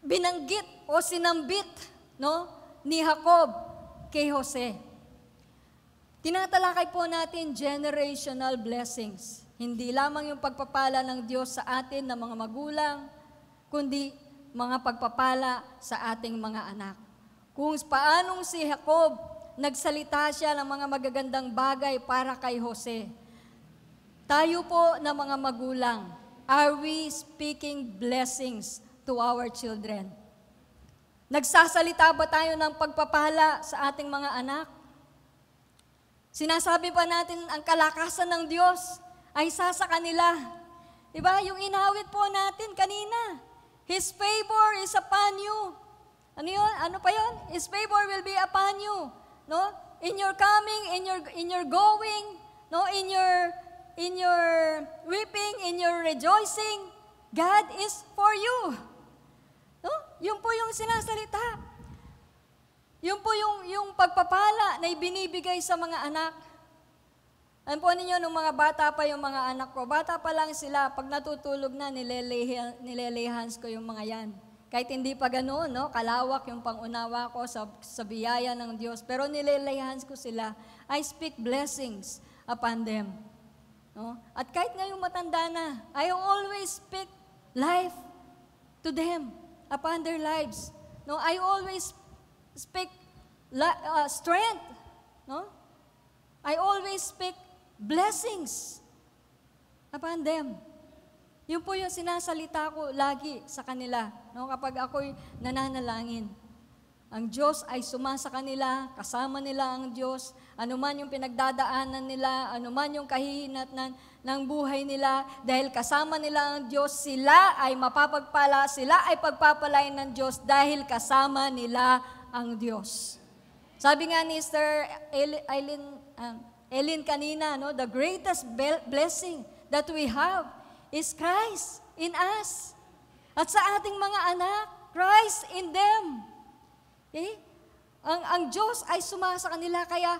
binanggit o sinambit, no, ni Jacob kay Jose. Tinatalakay po natin generational blessings. Hindi lamang yung pagpapala ng Diyos sa atin na mga magulang, kundi mga pagpapala sa ating mga anak. Kung paanong si Jacob nagsalita siya ng mga magagandang bagay para kay Jose. Tayo po na mga magulang, are we speaking blessings to our children? Nagsasalita ba tayo ng pagpapala sa ating mga anak? Sinasabi pa natin ang kalakasan ng Diyos ay sa kanila. Diba? Yung inawit po natin kanina, His favor is upon you. Ano yun? Ano pa yun? His favor will be upon you. No? In your coming, in your going, no? In your weeping, in your rejoicing, God is for you. No? Yun po yung sinasalita. Yun po yung pagpapala na ibinibigay sa mga anak. Alam po ninyo, nung mga bata pa yung mga anak ko, bata pa lang sila, pag natutulog na, nilelehans ko yung mga yan. Kahit hindi pa ganoon, no? Kalawak yung pangunawa ko sa biyaya ng Diyos. Pero nilelehans ko sila. I speak blessings upon them. No? At kahit ngayong matanda na, I always speak life to them, upon their lives. No? I always speak strength. No? I always speak blessings upon them. Yun po yung sinasalita ko lagi sa kanila. No? Kapag ako'y nananalangin, ang Diyos ay sumasa kanila, kasama nila ang Diyos, anuman yung pinagdadaanan nila, anuman yung kahihinatnan ng buhay nila, dahil kasama nila ang Diyos, sila ay mapapagpala, sila ay pagpapalain ng Diyos dahil kasama nila ang Diyos. Sabi nga ni Sister Eileen kanina, no, the greatest blessing that we have is Christ in us. At sa ating mga anak, Christ in them. Okay? Ang Diyos ay sumasa kanila, kaya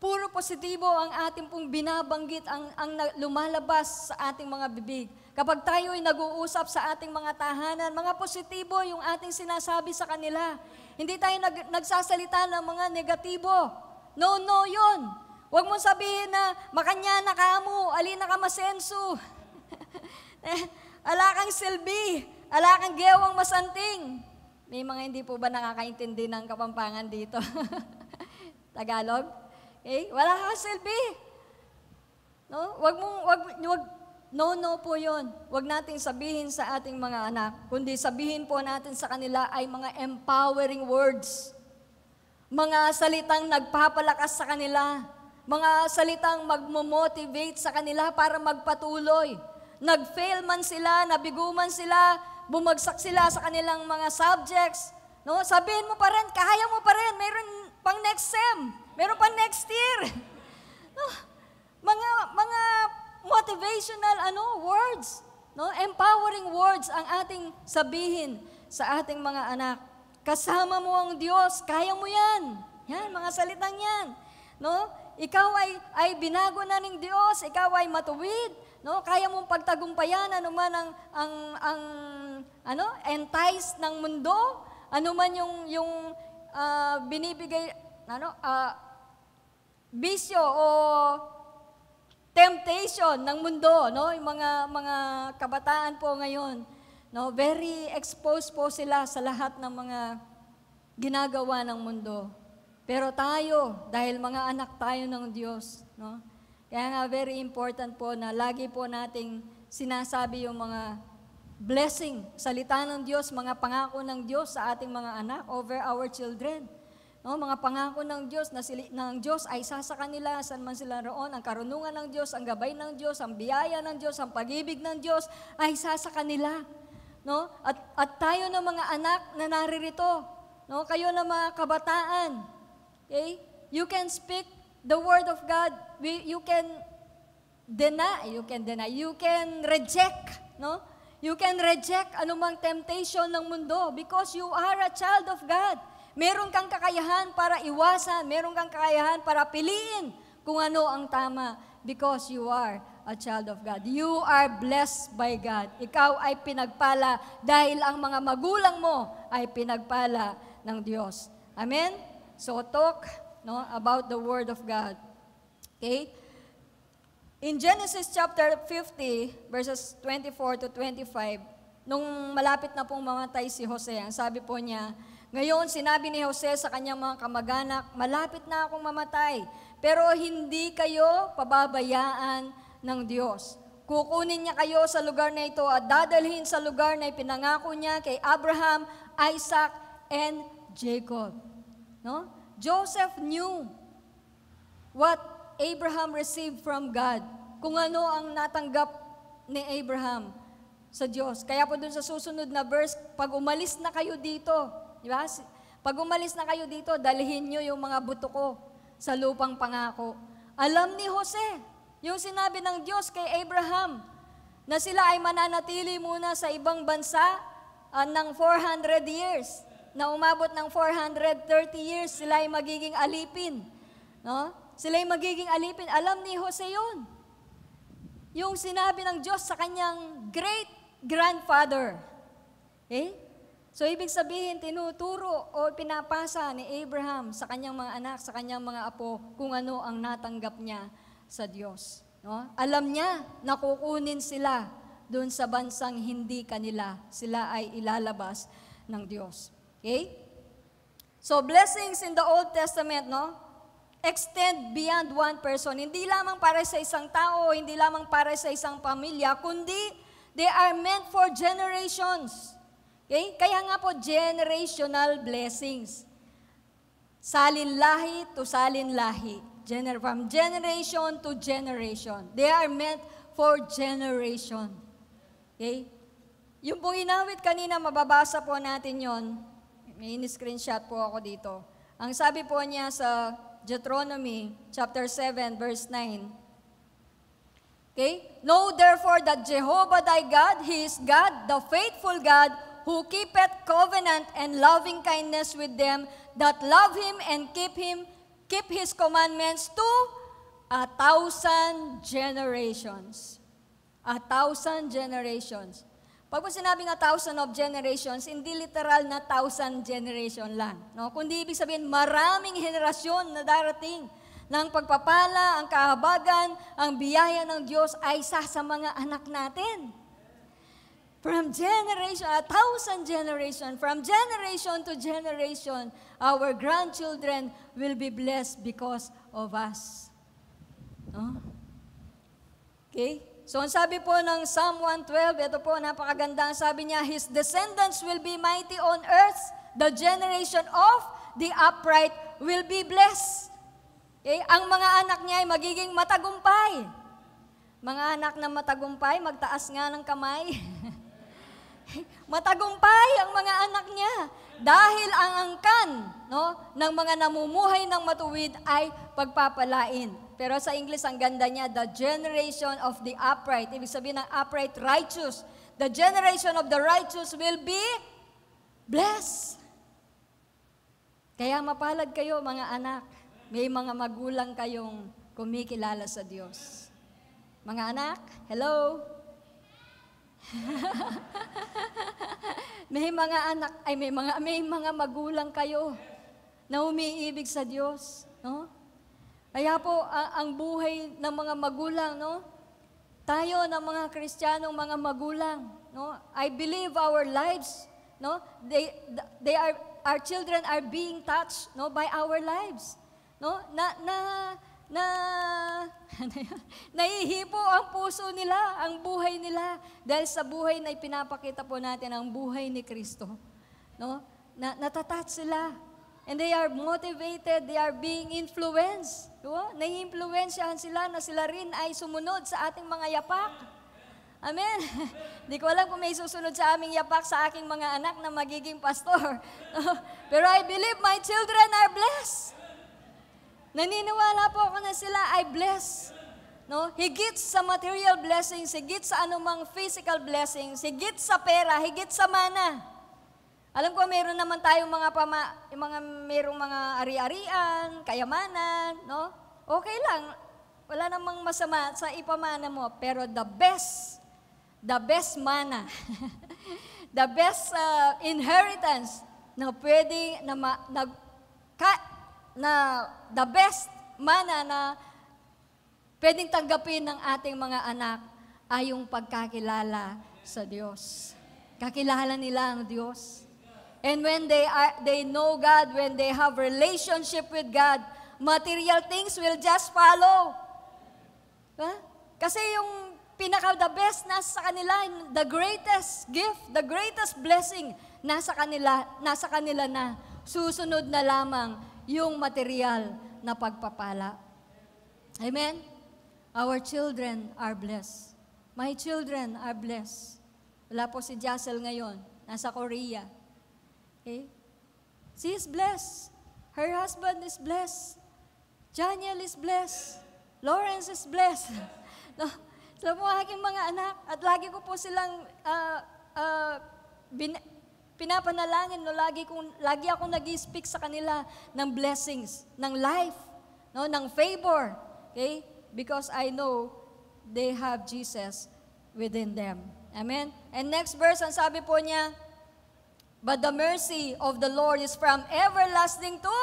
puro positibo ang ating pong binabanggit, ang lumalabas sa ating mga bibig. Kapag tayo ay nag-uusap sa ating mga tahanan, mga positibo yung ating sinasabi sa kanila. Hindi tayo nagsasalita ng mga negatibo. No, yun. Huwag mong sabihin na makanya na kamo, alina ka masenso. Ala kang silbi, ala kang gewang masanting. May mga hindi po ba nakakaintindi ng Kapampangan dito? Tagalog? Okay? Wala kang silbi. No? No po yun. Huwag nating sabihin sa ating mga anak, kundi sabihin po natin sa kanila ay mga empowering words. Mga salitang nagpapalakas sa kanila. Mga salitang magmo-motivate sa kanila para magpatuloy. Nag-fail man sila, nabigo man sila, bumagsak sila sa kanilang mga subjects. No? Sabihin mo pa rin, kaya mo pa rin, mayroon pang next sem, mayroon pang next year. No? Mga motivational words, no? Empowering words ang ating sabihin sa ating mga anak. Kasama mo ang Diyos, kaya mo yan. Yan, mga salitang yan. No? Ikaw ay binago na ng Diyos, ikaw ay matuwid, no? Kaya mong pagtagumpayan anuman ang entice ng mundo, anuman yung binibigay bisyo o temptation ng mundo, no? Yung mga kabataan po ngayon, no? Very exposed po sila sa lahat ng mga ginagawa ng mundo. Pero tayo, dahil mga anak tayo ng Diyos, no? Kaya nga very important po na lagi po nating sinasabi yung mga blessing, salita ng Diyos, mga pangako ng Diyos sa ating mga anak over our children. No, mga pangako ng Diyos ng Diyos ay sa kanila, saan man sila roon, ang karunungan ng Diyos, ang gabay ng Diyos, ang biyaya ng Diyos, ang pag-ibig ng Diyos ay sa kanila. No? At tayo ng mga anak na naririto, no? Kayo ng mga kabataan, okay? You can speak the word of God. You can reject, no? You can reject anumang temptation ng mundo because you are a child of God. Meron kang kakayahan para iwasan, meron kang kakayahan para piliin kung ano ang tama because you are a child of God. You are blessed by God. Ikaw ay pinagpala dahil ang mga magulang mo ay pinagpala ng Diyos. Amen? So talk, no, about the Word of God. Okay? In Genesis chapter 50, verses 24 to 25, nung malapit na pong mamatay si Jose, ang sabi po niya, ngayon, sinabi ni Jose sa kanyang mga kamag-anak, malapit na akong mamatay, pero hindi kayo pababayaan ng Diyos. Kukunin niya kayo sa lugar na ito at dadalhin sa lugar na ipinangako niya kay Abraham, Isaac, and Jacob. No? Joseph knew what Abraham received from God, kung ano ang natanggap ni Abraham sa Diyos. Kaya po dun sa susunod na verse, pag umalis na kayo dito, di ba? Pag umalis na kayo dito, dalhin nyo yung mga buto ko sa lupang pangako. Alam ni Jose, yung sinabi ng Diyos kay Abraham, na sila ay mananatili muna sa ibang bansa ng 400 years. Na umabot ng 430 years, sila ay magiging alipin. No? Sila ay magiging alipin. Alam ni Jose yun. Yung sinabi ng Diyos sa kanyang great-grandfather. Okay? So, ibig sabihin, tinuturo o pinapasa ni Abraham sa kanyang mga anak, sa kanyang mga apo, kung ano ang natanggap niya sa Diyos. No? Alam niya na kukunin sila doon sa bansang hindi kanila. Sila ay ilalabas ng Diyos. Okay? So, blessings in the Old Testament, no? Extend beyond one person. Hindi lamang para sa isang tao, hindi lamang para sa isang pamilya, kundi they are meant for generations. Okay? Kaya nga po, generational blessings. Salin lahi to salin lahi. From generation to generation. They are meant for generation. Okay? Yung pong inawit kanina, mababasa po natin yon. May in-screenshot po ako dito. Ang sabi po niya sa Deuteronomy chapter 7, verse 9, Okay? Know therefore that Jehovah thy God, He is God, the faithful God, who keepeth covenant and loving kindness with them that love Him and keep His commandments to 1,000 generations. 1,000 generations. Pag po sinabing 1,000 of generations, hindi literal na 1,000 generation lang. No? Kundi ibig sabihin, maraming henerasyon na darating ng pagpapala, ang kahabagan, ang biyaya ng Diyos ay sa mga anak natin. From generation, 1,000 generation, from generation to generation, our grandchildren will be blessed because of us. No? Okay? So, ang sabi po ng Psalm 112, ito po, napakaganda. Ang sabi niya, His descendants will be mighty on earth. The generation of the upright will be blessed. Okay? Ang mga anak niya ay magiging matagumpay. Mga anak na matagumpay, magtaas nga ng kamay. Matagumpay ang mga anak niya. Dahil ang angkan ng mga namumuhay ng matuwid ay pagpapalain. Pero sa English, ang ganda niya, the generation of the upright. Ibig sabihin ng upright, righteous. The generation of the righteous will be blessed. Kaya mapalad kayo, mga anak. May mga magulang kayong kumikilala sa Diyos. Mga anak, hello? may mga magulang kayo na umiibig sa Diyos, no? Kaya po ang buhay ng mga magulang, no? Tayo ng mga Kristiyanong mga magulang, no? I believe our lives, no? Our children are being touched, no, by our lives, no? Naihipo ang puso nila, ang buhay nila dahil sa buhay na ipinapakita po natin ang buhay ni Kristo, no? Natatouch sila. And they are motivated, they are being influenced. Diba? Nai-influensyahan sila na sila rin ay sumunod sa ating mga yapak. Amen. Di ko alam kung may susunod sa aming yapak sa aking mga anak na magiging pastor. Pero I believe my children are blessed. Naniniwala po ako na sila ay blessed. No? Higit sa material blessings, higit sa anumang physical blessings, higit sa pera, higit sa mana. Alam ko, meron naman tayong merong mga ari-arian, kayamanan, no? Okay lang. Wala namang masama sa ipamana mo. Pero the best mana, the best inheritance na pwede, the best mana na pwedeng tanggapin ng ating mga anak ay yung pagkakilala sa Diyos. Kakilala nila ang Diyos. And when they know God, when they have relationship with God, material things will just follow. Kasi yung the best nasa kanila, the greatest gift, the greatest blessing nasa kanila na. Susunod na lamang yung material na pagpapala. Amen? Our children are blessed. My children are blessed. Wala po si Jassel ngayon, nasa Korea. Okay? She is blessed. Her husband is blessed. Janiel is blessed. Lawrence is blessed. No? Sila po aking mga anak. At lagi ko po silang pinapanalangin. No? Lagi ako nag-speak sa kanila ng blessings, ng life, no? Ng favor. Okay? Because I know they have Jesus within them. Amen? And next verse, ang sabi po niya, but the mercy of the Lord is from everlasting to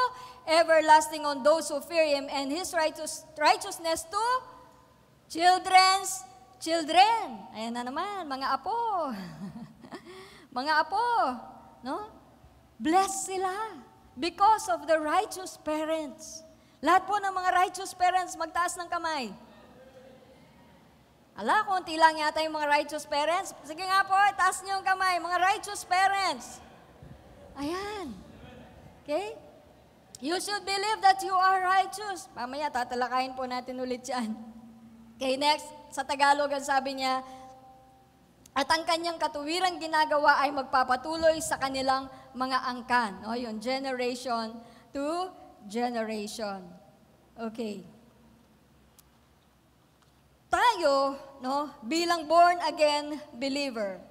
everlasting on those who fear Him, and His righteousness to children's children. Ayan na naman, mga apo. Mga apo, no? Blessed sila because of the righteous parents. Lahat po ng mga righteous parents, magtaas ng kamay. Ala, konti lang yata yung mga righteous parents. Sige nga po, taas niyo yung kamay, mga righteous parents. Ayan. Okay? You should believe that you are righteous. Mamaya, tatalakayin po natin ulit yan. Okay, next, sa Tagalog, ang sabi niya, at ang kanyang katuwirang ginagawa ay magpapatuloy sa kanilang mga angkan. O, yun, generation to generation. Okay. tayo, no, bilang born again believer,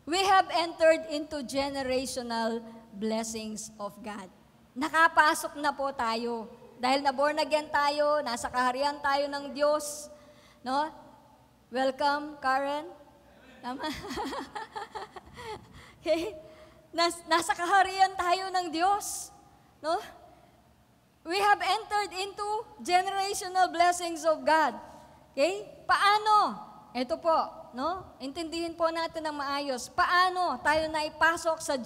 we have entered into generational blessings of God. Nakapasok na po tayo. Dahil na born again tayo, nasa kaharian tayo ng Diyos. No? Welcome, Karen. Tama? Okay? Nasa kaharian tayo ng Diyos. No? We have entered into generational blessings of God. Okay? Paano? Ito po, no? Intindihin po natin ng maayos. Paano tayo naipasok sa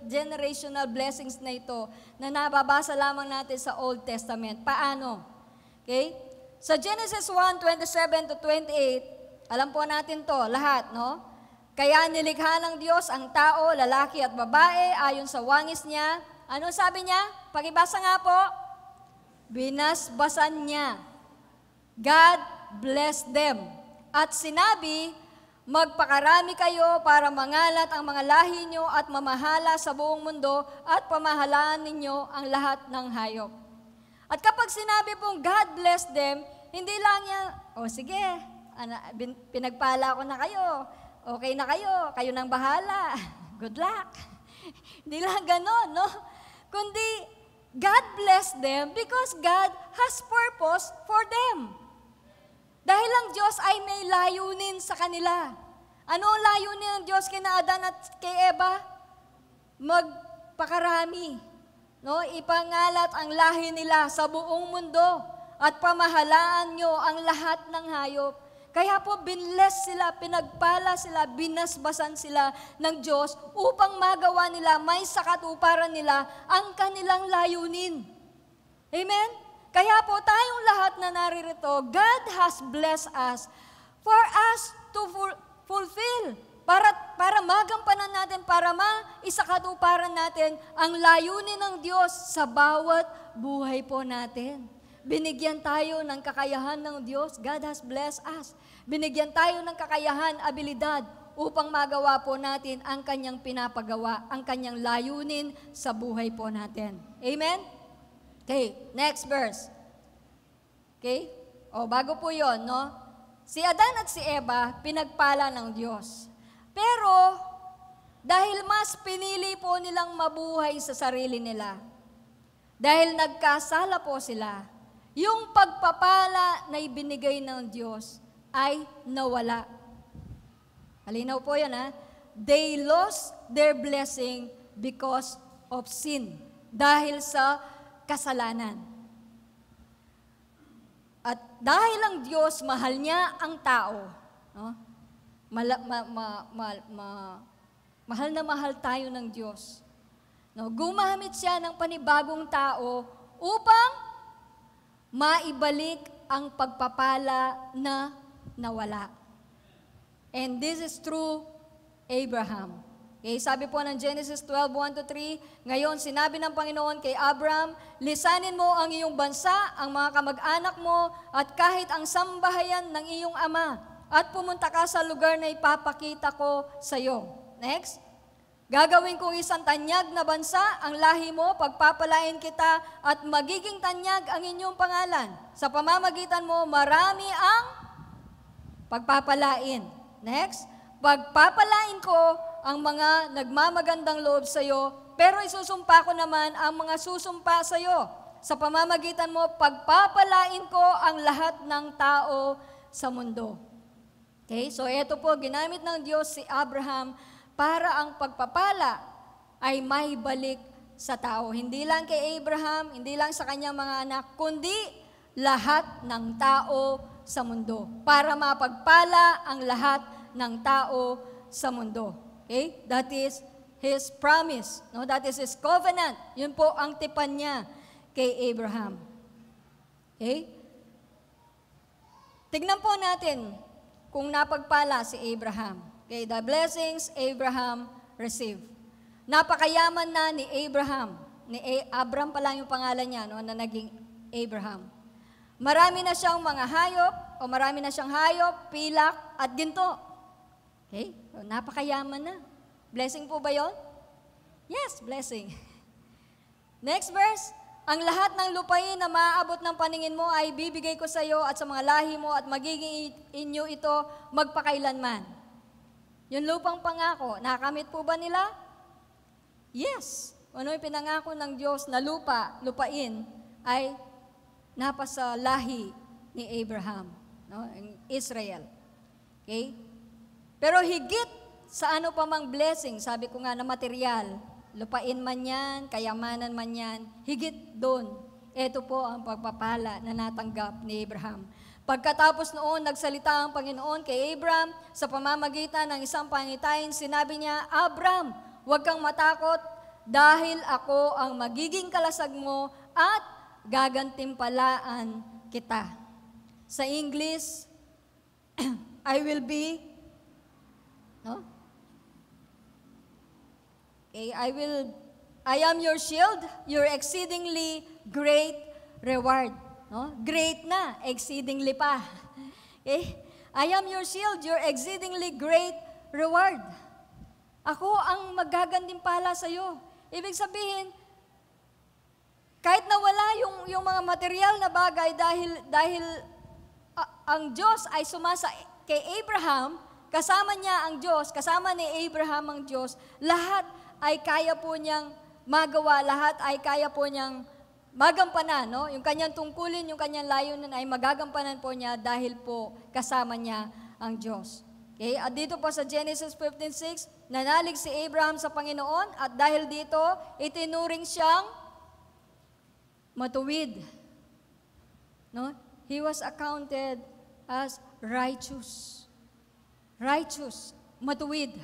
generational blessings na ito na nababasa lamang natin sa Old Testament? Paano? Okay? Sa Genesis 1:27 to 28, alam po natin to lahat, no? Kaya nilikha ng Diyos ang tao, lalaki at babae, ayon sa wangis niya. Ano sabi niya? Pakibasa nga po. Binasbasan niya. God blessed them. At sinabi, magpakarami kayo para mangalat ang mga lahi nyo at mamahala sa buong mundo at pamahalaan ninyo ang lahat ng hayop. At kapag sinabi pong God bless them, hindi lang niya, sige, pinagpala ko na kayo, okay na kayo nang bahala, good luck. Hindi lang ganon, no? Kundi, God bless them because God has purpose for them. Dahil ang Diyos ay may layunin sa kanila. Ano ang layunin ng Diyos kina Adan at kay Eva? Magpakarami. No? Ipangalat ang lahi nila sa buong mundo at pamahalaan nyo ang lahat ng hayop. Kaya po binless sila, pinagpala sila, binasbasan sila ng Diyos upang magawa nila, may sakatuparan nila ang kanilang layunin. Amen? Kaya po tayong lahat na naririto, God has blessed us for us to fulfill, para magampanan natin, para maisakatuparan natin ang layunin ng Diyos sa bawat buhay po natin. Binigyan tayo ng kakayahan ng Diyos. God has blessed us. Binigyan tayo ng kakayahan, abilidad, upang magawa po natin ang kanyang pinapagawa, ang kanyang layunin sa buhay po natin. Amen? Okay, next verse. Okay? Bago po yon, no? Si Adan at si Eva, pinagpala ng Diyos. Pero, dahil mas pinili po nilang mabuhay sa sarili nila, dahil nagkasala po sila, yung pagpapala na ibinigay ng Diyos ay nawala. Halinaw po yan, ha? They lost their blessing because of sin. Dahil sa kasalanan. At dahil ang Diyos, mahal niya ang tao, no? Mahal na mahal tayo ng Diyos. No? Gumamit siya ng panibagong tao upang maibalik ang pagpapala na nawala. And this is through Abraham. Okay, sabi po ng Genesis 12:1-3, ngayon sinabi ng Panginoon kay Abram, lisanin mo ang iyong bansa, ang mga kamag-anak mo, at kahit ang sambahayan ng iyong ama, at pumunta ka sa lugar na ipapakita ko sa iyo. Next, gagawin kong isang tanyag na bansa, ang lahi mo, pagpapalain kita, at magiging tanyag ang inyong pangalan. Sa pamamagitan mo, marami ang pagpapalain. Next, pagpapalain ko ang mga nagmamagandang loob sa iyo, pero isusumpa ko naman ang mga susumpa sa iyo. Sa pamamagitan mo, pagpapalain ko ang lahat ng tao sa mundo. Okay, so ito po, ginamit ng Diyos si Abraham para ang pagpapala ay maibalik sa tao. Hindi lang kay Abraham, hindi lang sa kanyang mga anak, kundi lahat ng tao sa mundo. Para mapagpala ang lahat ng tao sa mundo. Okay? That is His promise. No? That is His covenant. Yun po ang tipan niya kay Abraham. Okay? Tignan po natin kung napagpala si Abraham. Okay? The blessings Abraham received. Napakayaman na ni Abraham. Abram pa lang yung pangalan niya, no, na naging Abraham. Marami na siyang mga hayop, marami na siyang hayop, pilak, at ginto. Okay? So, napakayaman na. Blessing po ba yon? Yes, blessing. Next verse. ang lahat ng lupain na maaabot ng paningin mo ay bibigay ko sa iyo at sa mga lahi mo at magiging inyo ito magpakailanman. Yung lupang pangako, nakamit po ba nila? Yes. Ano yung pinangako ng Diyos na lupain ay napasa lahi ni Abraham, no? Israel. Okay? Pero higit sa ano pa mang blessing, sabi ko nga na material, lupain man yan, kayamanan man yan, higit doon, ito po ang pagpapala na natanggap ni Abraham. Pagkatapos noon, nagsalita ang Panginoon kay Abraham sa pamamagitan ng isang pangitain, sinabi niya, Abram, huwag kang matakot dahil ako ang magiging kalasag mo at gagantimpalaan kita. Sa English, I will be, no? Okay, I am your shield, your exceedingly great reward. No? Great na, exceedingly pa. Okay? I am your shield, your exceedingly great reward. Ako ang magagantimpala sa iyo. Ibig sabihin, kahit nawala yung mga material na bagay dahil ang Diyos ay sumasa kay Abraham, kasama niya ang Diyos, kasama ni Abraham ang Diyos, lahat ay kaya po niyang magawa, lahat ay kaya po niyang magampanan, no? Yung kanyang tungkulin, yung kanyang layunin ay magagampanan po niya dahil po kasama niya ang Diyos. Okay? At dito po sa Genesis 15:6, nanalig si Abraham sa Panginoon at dahil dito, itinuring siyang matuwid. No? He was accounted as righteous. Righteous, matuwid.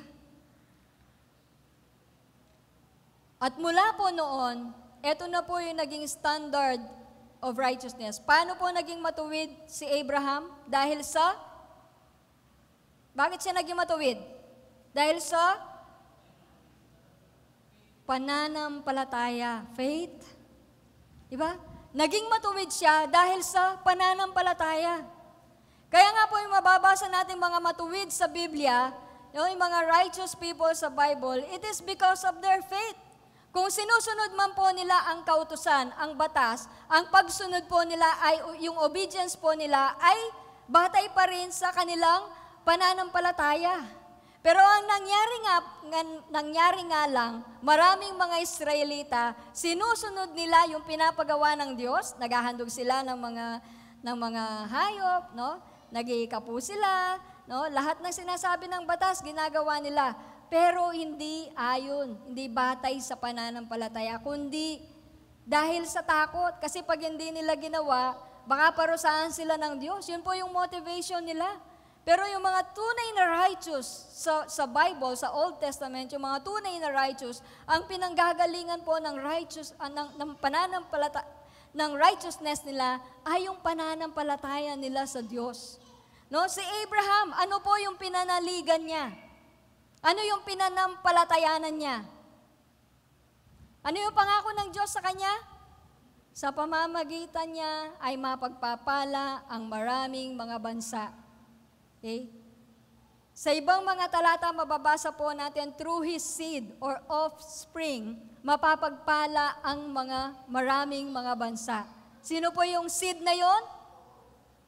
At mula po noon, eto na po yung naging standard of righteousness. Paano po naging matuwid si Abraham? Bakit siya naging matuwid? Dahil sa pananampalataya, faith. Diba? Naging matuwid siya dahil sa pananampalataya. Kaya nga po yung mababasa natin mga matuwid sa Biblia, yung mga righteous people sa Bible, it is because of their faith. Kung sinusunod man po nila ang kautusan, ang batas, ang pagsunod po nila ay, yung obedience po nila ay batay pa rin sa kanilang pananampalataya. Pero ang nangyari nga lang, maraming mga Israelita, sinusunod nila yung pinapagawa ng Diyos, naghahandog sila ng mga hayop, no? Nag-iikapu sila, no? Lahat ng sinasabi ng batas, ginagawa nila. Pero hindi ayon, hindi batay sa pananampalataya, kundi dahil sa takot. Kasi pag hindi nila ginawa, baka parusahan sila ng Diyos. Yun po yung motivation nila. Pero yung mga tunay na righteous sa Bible, sa Old Testament, yung mga tunay na righteous, ang pinanggagalingan po ng ng righteousness nila ay yung pananampalataya nila sa Diyos. No, si Abraham, ano po yung pinanaligan niya? Ano yung pinanampalatayanan niya? Ano yung pangako ng Diyos sa kanya? Sa pamamagitan niya ay mapagpapala ang maraming mga bansa. Okay? Sa ibang mga talata, mababasa po natin, through his seed or offspring, mapapagpala ang maraming mga bansa. Sino po yung seed na yon?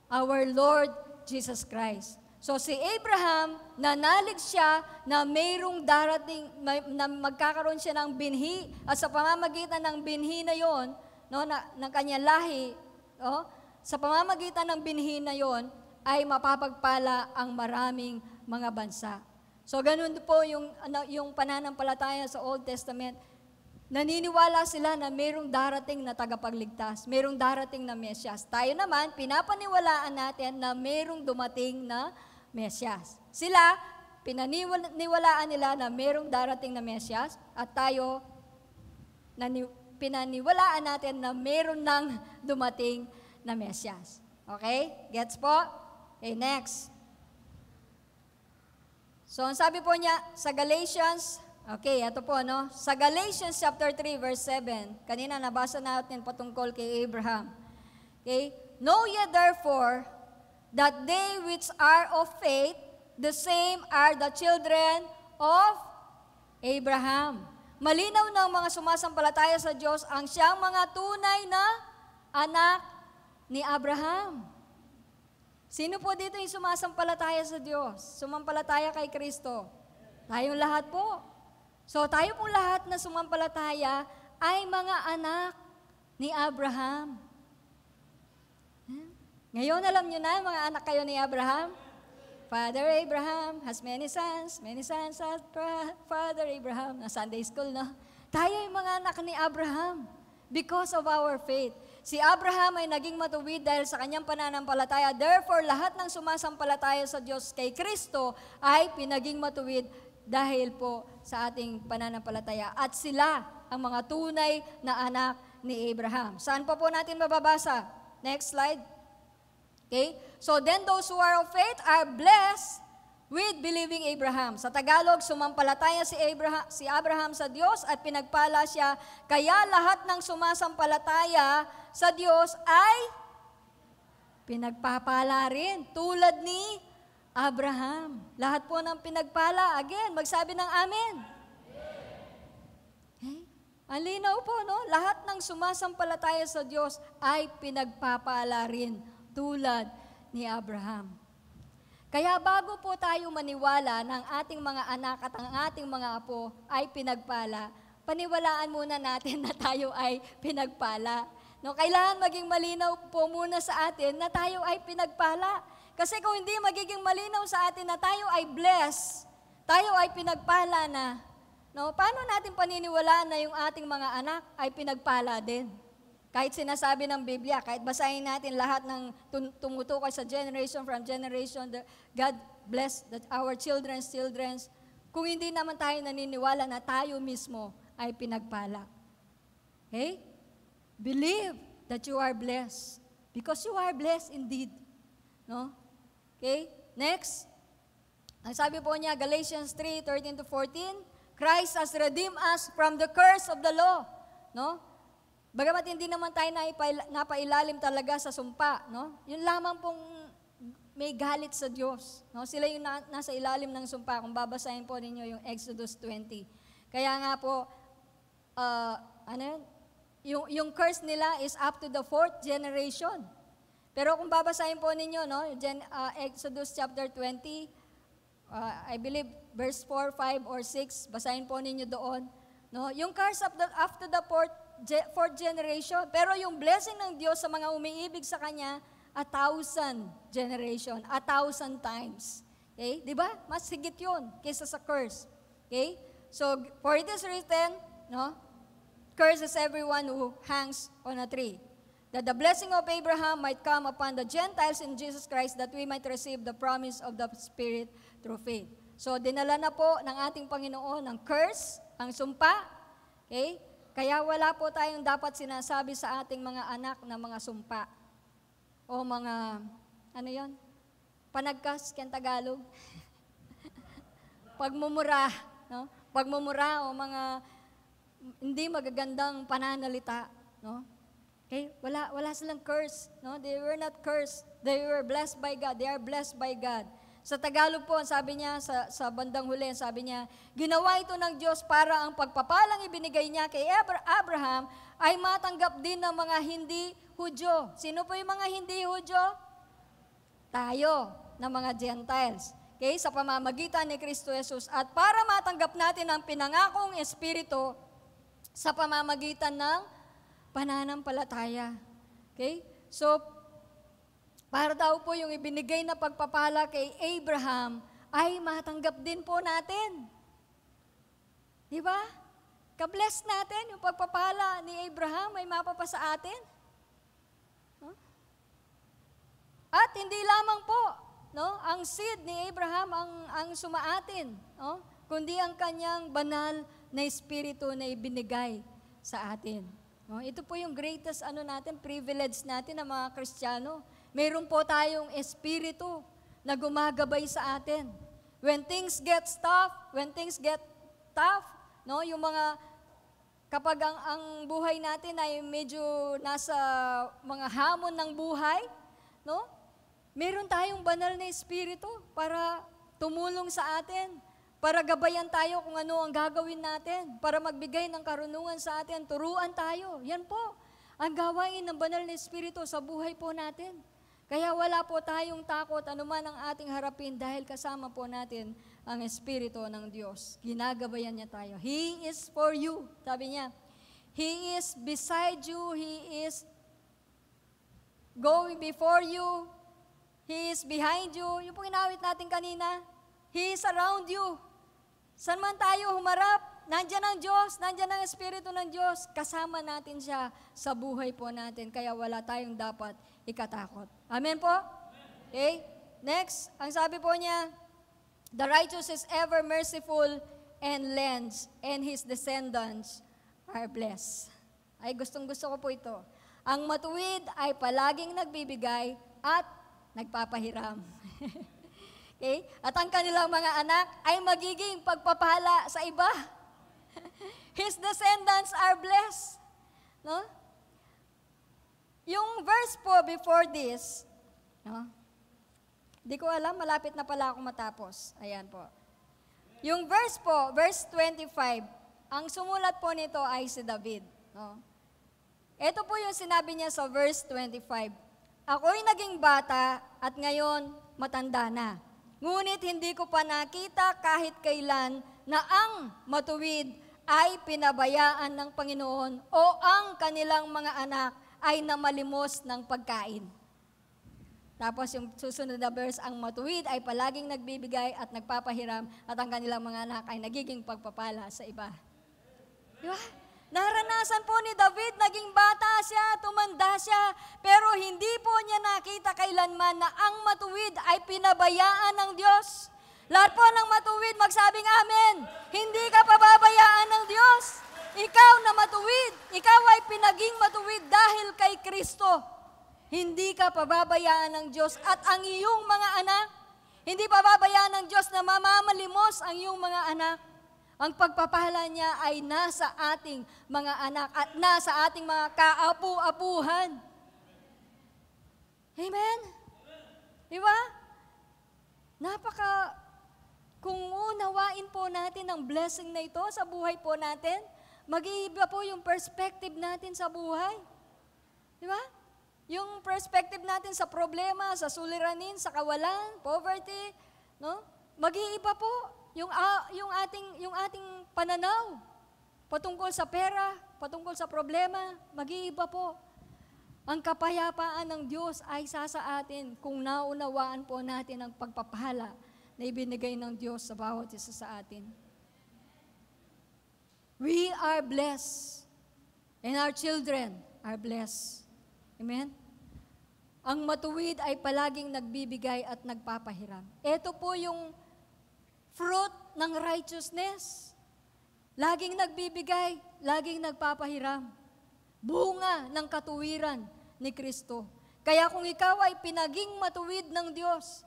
Our Lord Jesus Christ. So si Abraham, nanalig siya na mayroong darating, na magkakaroon siya ng binhi, at sa pamamagitan ng binhi na yon, no, ng kanyang lahi, no, sa pamamagitan ng binhi na yon, ay mapapagpala ang maraming mga bansa. So ganun po yung pananampalataya sa Old Testament. Naniniwala sila na mayroong darating na tagapagligtas, mayroong darating na Mesyas. Tayo naman, pinapaniwalaan natin na mayroong dumating na Mesyas. Sila, pinaniwalaan nila na mayroong darating na Mesyas, at tayo, pinaniwalaan natin na mayroon nang dumating na Mesyas. Okay? Gets po? Okay, next. So, ang sabi po niya sa Galatians, okay, ito po, no? Sa Galatians chapter 3, verse 7, kanina nabasa natin patungkol kay Abraham. Okay? Know ye therefore that they which are of faith, the same are the children of Abraham. malinaw ng mga sumasampalataya sa Diyos ang siyang mga tunay na anak ni Abraham. Sino po dito yung sumasampalataya sa Diyos? Sumampalataya kay Kristo? Tayong lahat po. So tayo pong lahat na sumampalataya ay mga anak ni Abraham. Ngayon alam nyo na, mga anak kayo ni Abraham? Father Abraham has many sons has Father Abraham. Na Sunday school, no? Tayo ay mga anak ni Abraham because of our faith. Si Abraham ay naging matuwid dahil sa kanyang pananampalataya. Therefore, lahat ng sumasampalataya sa Diyos kay Kristo ay pinaging matuwid dahil po sa ating pananampalataya. At sila ang mga tunay na anak ni Abraham. Saan pa po natin mababasa? Next slide. Okay? So then those who are of faith are blessed with believing Abraham. Sa Tagalog, sumampalataya si Abraham sa Diyos at pinagpala siya. Kaya lahat ng sumasampalataya sa Diyos ay pinagpapala rin. Tulad ni Abraham. Lahat po ng pinagpala. Again, magsabi ng amen. Okay? Ang linaw po, no? Lahat ng sumasampalataya sa Diyos ay pinagpapala rin. Tulad ni Abraham. Kaya bago po tayo maniwala ng ating mga anak at ang ating mga apo ay pinagpala, paniwalaan muna natin na tayo ay pinagpala. No, kailangan maging malinaw po muna sa atin na tayo ay pinagpala. Kasi kung hindi magiging malinaw sa atin na tayo ay blessed, tayo ay pinagpala na, no, paano natin paniniwalaan na yung ating mga anak ay pinagpala din? Kahit sinasabi ng Biblia, kahit basahin natin lahat ng tumutukoy sa generation from generation, God bless our children's, kung hindi naman tayo naniniwala na tayo mismo ay pinagpala. Okay? Believe that you are blessed. Because you are blessed indeed. No? Okay? Next. Ang sabi po niya, Galatians 3:13-14, Christ has redeemed us from the curse of the law. No? Bagamat hindi naman tayo napailalim talaga sa sumpa, no? Yun lamang pong may galit sa Diyos. No? Sila yung nasa ilalim ng sumpa. Kung babasahin po ninyo yung Exodus 20. Kaya nga po, yung curse nila is up to the 4th generation. Pero kung babasahin po ninyo, no, Exodus chapter 20, I believe verse 4, 5, or 6, basahin po ninyo doon. No? Yung curse after the 4th generation, pero yung blessing ng Diyos sa mga umiibig sa Kanya, 1,000 generation, 1,000 times. Okay? Di ba? Mas higit yun kaysa sa curse. Okay? So, for it is written, no? Curses everyone who hangs on a tree. That the blessing of Abraham might come upon the Gentiles in Jesus Christ, that we might receive the promise of the Spirit through faith. So, dinala na po ng ating Panginoon ang curse, ang sumpa. Okay? Kaya wala po tayong dapat sinasabi sa ating mga anak na mga sumpa. O mga, ano yon? Panagkas, kaya Tagalog. Pagmumura, no? Pagmumura o mga hindi magagandang pananalita, no? Okay? Wala silang curse, no? They were not cursed. They were blessed by God. They are blessed by God. Sa Tagalog po, sabi niya, sa bandang huli, sabi niya, ginawa ito ng Diyos para ang pagpapalang ibinigay niya kay Abraham ay matanggap din ng mga hindi Hudyo. Sino po yung mga hindi Hudyo? Tayo, ng mga Gentiles. Okay? Sa pamamagitan ni Kristo Jesus. At para matanggap natin ang pinangakong Espiritu sa pamamagitan ng pananampalataya. Okay? So, para daw po yung ibinigay na pagpapala kay Abraham ay matanggap din po natin. Di ba? Ka-bless natin yung pagpapala ni Abraham ay mapapasa atin. Huh? At hindi lamang po, no, ang seed ni Abraham ang sumaatin, no, kundi ang kanyang banal na espiritu na ibinigay sa atin. No, ito po yung greatest privilege natin na mga Kristiyano. Mayroon po tayong espiritu na gumagabay sa atin. When things get tough, no, yung mga kapag ang buhay natin ay medyo nasa mga hamon ng buhay, no? Meron tayong banal na espiritu para tumulong sa atin, para gabayan tayo kung ano ang gagawin natin, para magbigay ng karunungan sa atin, turuan tayo. Yan po ang gawain ng banal na Espiritu sa buhay po natin. Kaya wala po tayong takot anuman ang ating harapin dahil kasama po natin ang Espiritu ng Diyos. Ginagabayan niya tayo. He is for you. Sabi niya, He is beside you. He is going before you. He is behind you. Yung pong inawit natin kanina, He is around you. Saan man tayo humarap, nandiyan ang Diyos, nandiyan ang Espiritu ng Diyos. Kasama natin siya sa buhay po natin. Kaya wala tayong dapat ikatakot. Amen po? Okay? Next, ang sabi po niya, the righteous is ever merciful and lends, and his descendants are blessed. Ay, gustong-gusto ko po ito. Ang matuwid ay palaging nagbibigay at nagpapahiram. Okay? At ang kanilang mga anak ay magiging pagpapala sa iba. His descendants are blessed. No? Yung verse po before this, no? Di ko alam, malapit na pala ako matapos. Ayan po. Yung verse po, verse 25, ang sumulat po nito ay si David. No? Ito po yung sinabi niya sa verse 25. Ako'y naging bata at ngayon matanda na. Ngunit hindi ko pa nakita kahit kailan na ang matuwid ay pinabayaan ng Panginoon o ang kanilang mga anak ay namalimos ng pagkain. Tapos yung susunod na verse, ang matuwid ay palaging nagbibigay at nagpapahiram at ang kanilang mga anak ay nagiging pagpapala sa iba. Di ba? Naranasan po ni David, naging bata siya, tumanda siya, pero hindi po niya nakita kailanman na ang matuwid ay pinabayaan ng Diyos. Lahat po ng matuwid, magsabing amen. Hindi ka pababayaan ng Diyos. Ikaw na matuwid, ikaw ay pinaging matuwid dahil kay Kristo. Hindi ka pababayaan ng Diyos at ang iyong mga anak, hindi pababayaan ng Diyos na mamamalimos ang iyong mga anak. Ang pagpapala niya ay nasa ating mga anak at nasa ating mga kaapu-apuhan. Amen? Di ba? Kung unawain po natin ang blessing na ito sa buhay po natin, mag-iiba po yung perspective natin sa buhay. Di ba? Yung perspective natin sa problema, sa suliranin, sa kawalan, poverty, no? Mag-iiba po yung ating pananaw patungkol sa pera, patungkol sa problema, mag-iiba po. Ang kapayapaan ng Diyos ay sa atin kung naunawaan po natin ang pagpapala na ibinigay ng Diyos sa bawat isa sa atin. We are blessed and our children are blessed. Amen? Ang matuwid ay palaging nagbibigay at nagpapahiram. Ito po yung fruit ng righteousness. Laging nagbibigay, laging nagpapahiram. Bunga ng katuwiran ni Kristo. Kaya kung ikaw ay pinaging matuwid ng Diyos,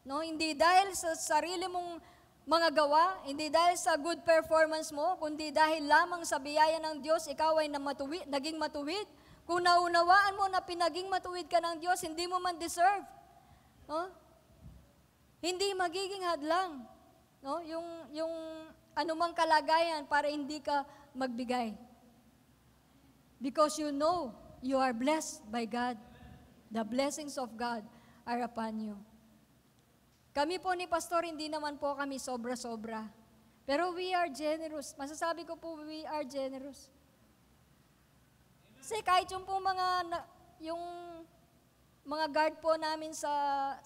no, hindi dahil sa sarili mong mga gawa, hindi dahil sa good performance mo, kundi dahil lamang sa biyaya ng Diyos, ikaw ay naging matuwid. Kung naunawaan mo na pinaging matuwid ka ng Diyos, hindi mo man deserve. No? Hindi magiging hadlang. No? Yung anumang kalagayan para hindi ka magbigay. Because you know you are blessed by God. The blessings of God are upon you. Kami po ni Pastor, hindi naman po kami sobra-sobra. Pero we are generous. Masasabi ko po, we are generous. Kasi kahit yung po yung mga guard po namin sa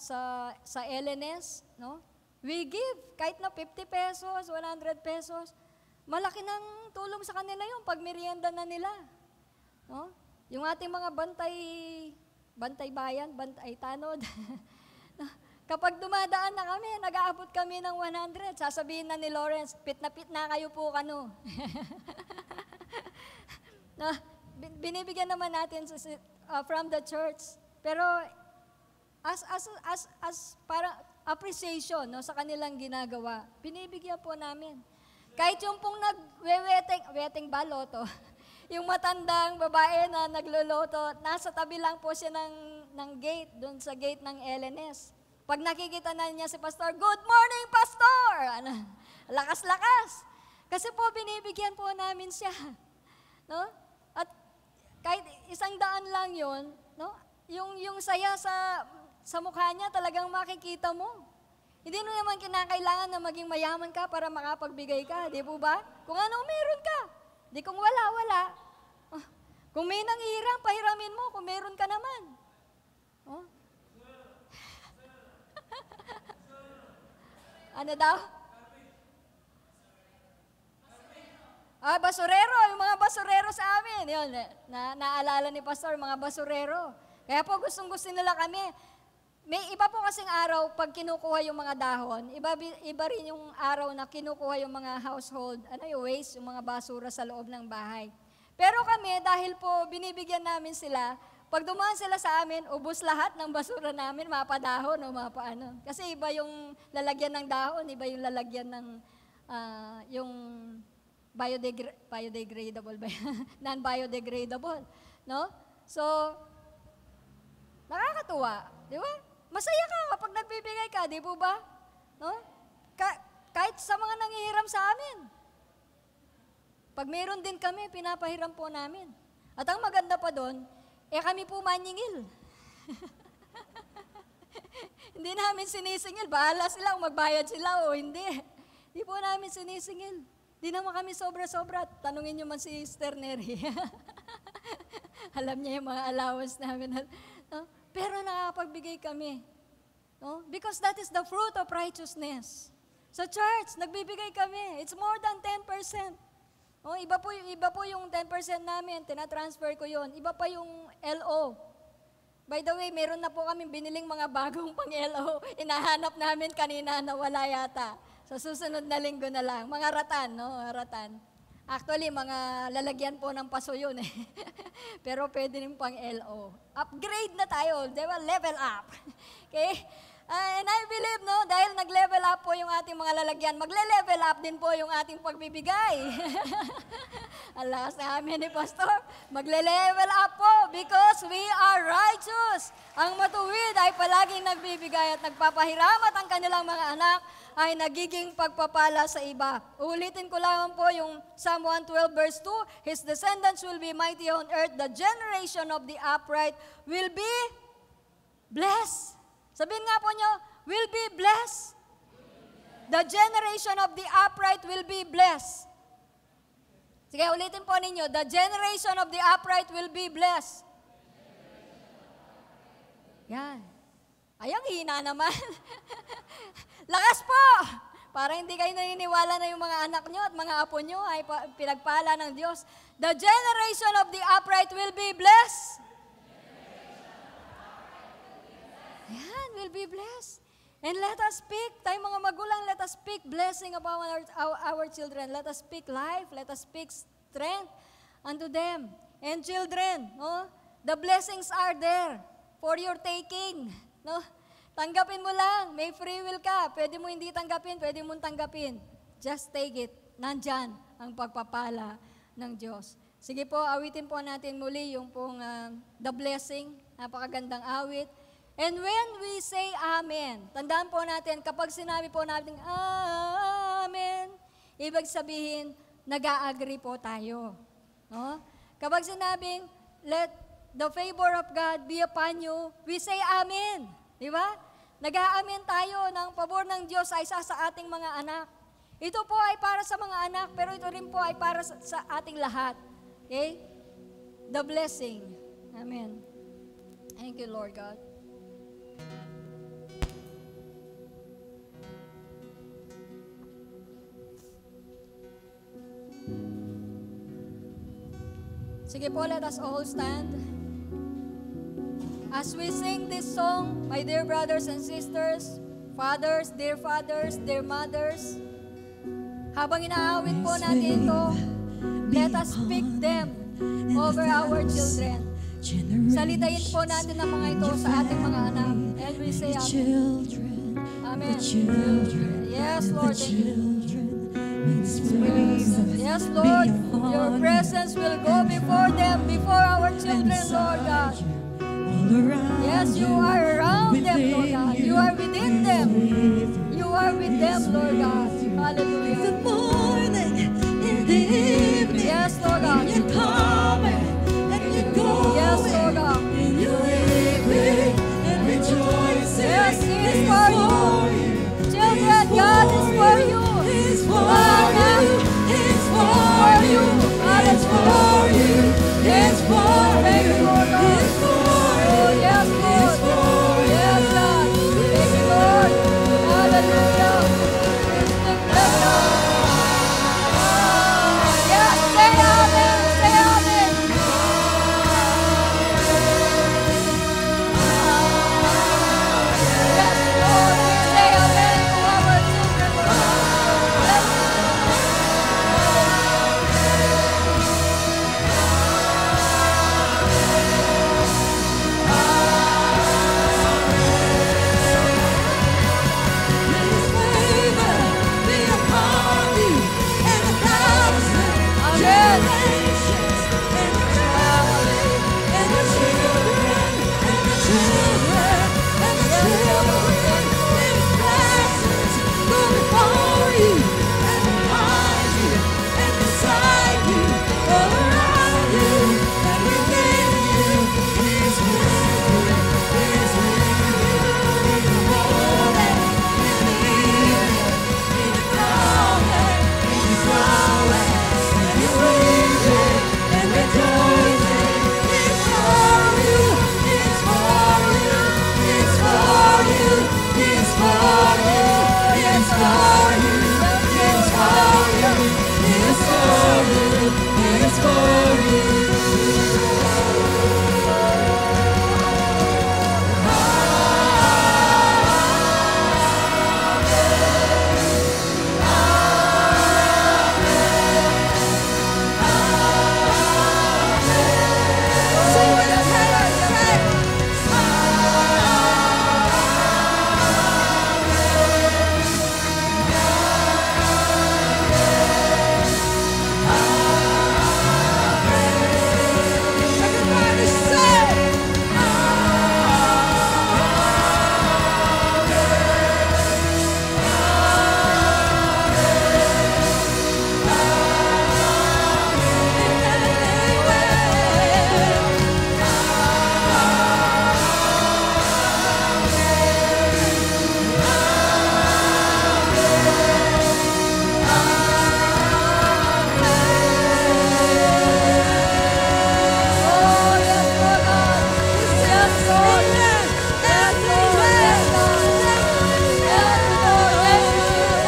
LNS, no? We give, kahit na 50 pesos, 100 pesos, malaki ng tulong sa kanila yung pag merienda na nila. No? Yung ating mga bantay bayan, bantay tanod, kapag dumadaan na kami, nag-aabot kami ng 100, sasabihin na ni Lawrence, pit na kayo po kano. No, binibigyan naman natin from the church. Pero as para appreciation, no, sa kanilang ginagawa, binibigyan po namin. Kahit yung pong weteng baloto, yung matandang babae na nagloloto, nasa tabi lang po siya ng gate, doon sa gate ng LNS. Pag nakikita na niya si Pastor, "Good morning, Pastor!" Lakas-lakas. Kasi po, binibigyan po namin siya. No? At kahit 100 lang yon, no? Yung saya sa mukha niya, talagang makikita mo. Hindi mo naman kinakailangan na maging mayaman ka para makapagbigay ka, di po ba? Kung ano, meron ka. Di kung wala, wala. Oh, kung may nanghihiram, pahiramin mo kung meron ka naman. Oh. Ano daw? Basurero, yung mga basurero sa amin. Yun, naalala ni Pastor, mga basurero. Kaya po gustong-gusto nila kami. May iba po kasing araw pag kinukuha yung mga dahon, iba rin yung araw na kinukuha yung mga household, yung waste, yung mga basura sa loob ng bahay. Pero kami, dahil po binibigyan namin sila, pag dumaan sila sa amin, ubos lahat ng basura namin, mapadahon o mapaano. Kasi iba yung lalagyan ng dahon, iba yung lalagyan ng yung biodegradable ba non-biodegradable, no? So, nakakatuwa, di ba? Masaya ka kapag nagbibigay ka, di po ba? No? Kahit sa mga nanghihiram sa amin. Pag meron din kami, pinapahiram po namin. At ang maganda pa doon, kami po maningil. Hindi namin sinisingil. Bahala sila kung magbayad sila o hindi. Hindi po namin sinisingil. Hindi naman kami sobra-sobra. Tanungin nyo man si Sister Neri. Alam niya yung mga allowance namin. No? Pero nakakapagbigay kami. No? Because that is the fruit of righteousness. Sa church, nagbibigay kami. It's more than 10%. No? Iba po yung 10% namin. Tinatransfer ko yon. Iba pa yung LO. By the way, meron na po kami biniling mga bagong pang-LO. Inahanap namin kanina na wala yata. Sa susunod na linggo na lang. Mga ratan, no? Ratan. Actually, mga lalagyan po ng paso yun eh. Pero pwede rin pang LO. Upgrade na tayo, di ba? Level up. Okay? And I believe, no, dahil nag-level up po yung ating mga lalagyan, magle-level up din po yung ating pagbibigay. Alas na amin ni Pastor, magle-level up po because we are righteous. Ang matuwid ay palaging nagbibigay at nagpapahiramat ang kanilang mga anak ay nagiging pagpapala sa iba. Ulitin ko lang po yung Psalm 112 verse 2, His descendants will be mighty on earth, the generation of the upright will be blessed. Sabihin nga po nyo, will be blessed. The generation of the upright will be blessed. Sige, ulitin po ninyo, the generation of the upright will be blessed. Yan. Ay, ang hina naman. Lakas po! Para hindi kayo naniniwala na yung mga anak nyo at mga apo nyo ay pinagpala ng Diyos. The generation of the upright will be blessed. Yan, will be blessed. And let us speak, tayong mga magulang, let us speak blessing upon our children. Let us speak life, let us speak strength unto them. And children, no, the blessings are there for your taking. No? Tanggapin mo lang, may free will ka. Pwede mo hindi tanggapin, pwede mong tanggapin. Just take it. Nandyan ang pagpapala ng Diyos. Sige po, awitin po natin muli yung pong The Blessing. Napakagandang awit. And when we say Amen, tandaan po natin, kapag sinabi po natin Amen, ibig sabihin, nag-a-agree po tayo. No? Kapag sinabing, let the favor of God be upon you, we say Amen. Di ba? Nag-a-amen tayo ng pabor ng Diyos ay sa ating mga anak. Ito po ay para sa mga anak, pero ito rin po ay para sa ating lahat. Okay? The blessing. Amen. Thank you, Lord God. Sige po, let us all stand. As we sing this song, my dear brothers and sisters, fathers, dear mothers, habang inaawit po natin ito, let us speak them over our children. Salitain po natin ang mga ito sa ating mga anak. And we say Amen. Amen. Yes, Lord. Yes, Lord. Your presence will go before them, before our children, Lord God. Yes, you are around them, Lord God. You are within them. You are with them, Lord God. Hallelujah. the morning, in the evening, Yes, Lord God. in your coming and your going, Yes, Lord God. in your weeping and rejoicing. Yes, He is for you. Children, God is for you. He's for Amen. you. He's for you. It's for you. It's for Thank you, you. Lord God. It's for you. Oh, yes, Lord. It's for Yes, God. Thank you, Lord. Hallelujah. Praise the Lord. Yes, say amen. Say amen. Yes, Lord. We say amen to our children, Lord. Yes, His favor be upon you and 1,000 generations, and your family, and your children, and your children, and your children. His blessings go before you, and behind you, and beside you, all around you, and within you. He's with you. He's with you. In the morning, in the evening, in the coming, in the going, in the weeping and rejoicing. It's for you. It's for you. It's for you. It's for you. It's for you. It's for you. It's for you. It's for you. Sing with us, say. Everybody say. Oh, yes, Lord God. Yes, Lord. Yes, Lord. Yes, God. Yes, Lord. Thank you, Jesus.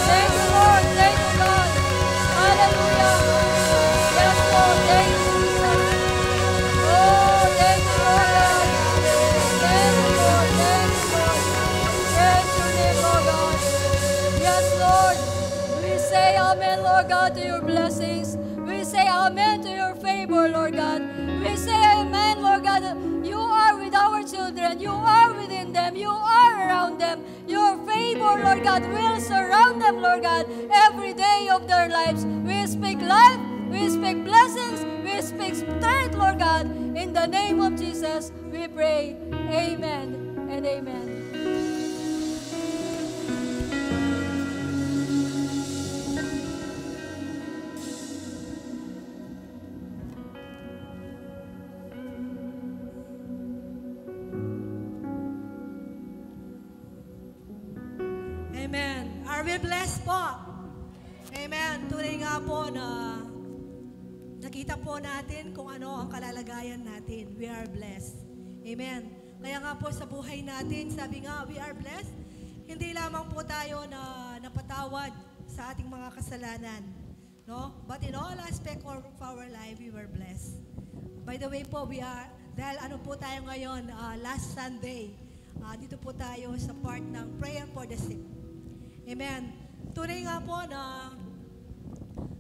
Thank you, Lord. Thank you, God. Hallelujah. Yes, Lord. Thank you, Jesus. Oh, thank you, Lord God. Thank you, Lord. Thank you, Lord. Praise your name, Lord God. Yes, Lord. We say amen, Lord God, to your blessings. We say amen to your favor, Lord God. We say amen, Lord God. You are with our children. You are within them. You are around them. Your favor, Lord God, will surround them, Lord God, every day of their lives. We speak life. We speak blessings. We speak strength, Lord God. In the name of Jesus, we pray. Amen and amen. Amen. Are we blessed po? Amen. Tunay nga po na nakita po natin kung ano ang kalalagayan natin. We are blessed. Amen. Kaya nga po sa buhay natin, sabi nga, we are blessed. Hindi lamang po tayo na napatawad sa ating mga kasalanan. No? But in all aspect of our life, we were blessed. By the way po, dahil ano po tayo ngayon, last Sunday, dito po tayo sa part ng prayer for the sick. Amen. Tunay nga po na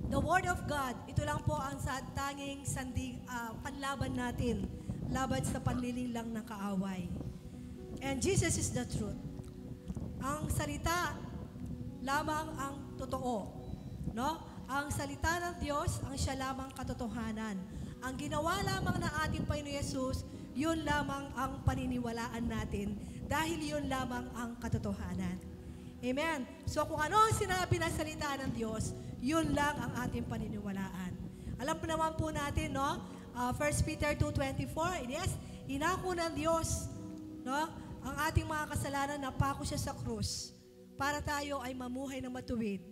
the Word of God, ito lang po ang tanging panlaban natin, laban sa panlililang ng kaaway. And Jesus is the truth. Ang salita lamang ang totoo. No? Ang salita ng Diyos, ang siya lamang katotohanan. Ang ginawa lamang ng ating Panginoon Yesus, yun lamang ang paniniwalaan natin dahil yun lamang ang katotohanan. Amen. So kung ano ang sinabi ng salita ng Diyos, yun lang ang ating paniniwalaan. Alam po naman po natin, no? 1 Peter 2:24, yes, inako ng Diyos, no? Ang ating mga kasalanan, napako siya sa krus para tayo ay mamuhay na matuwid.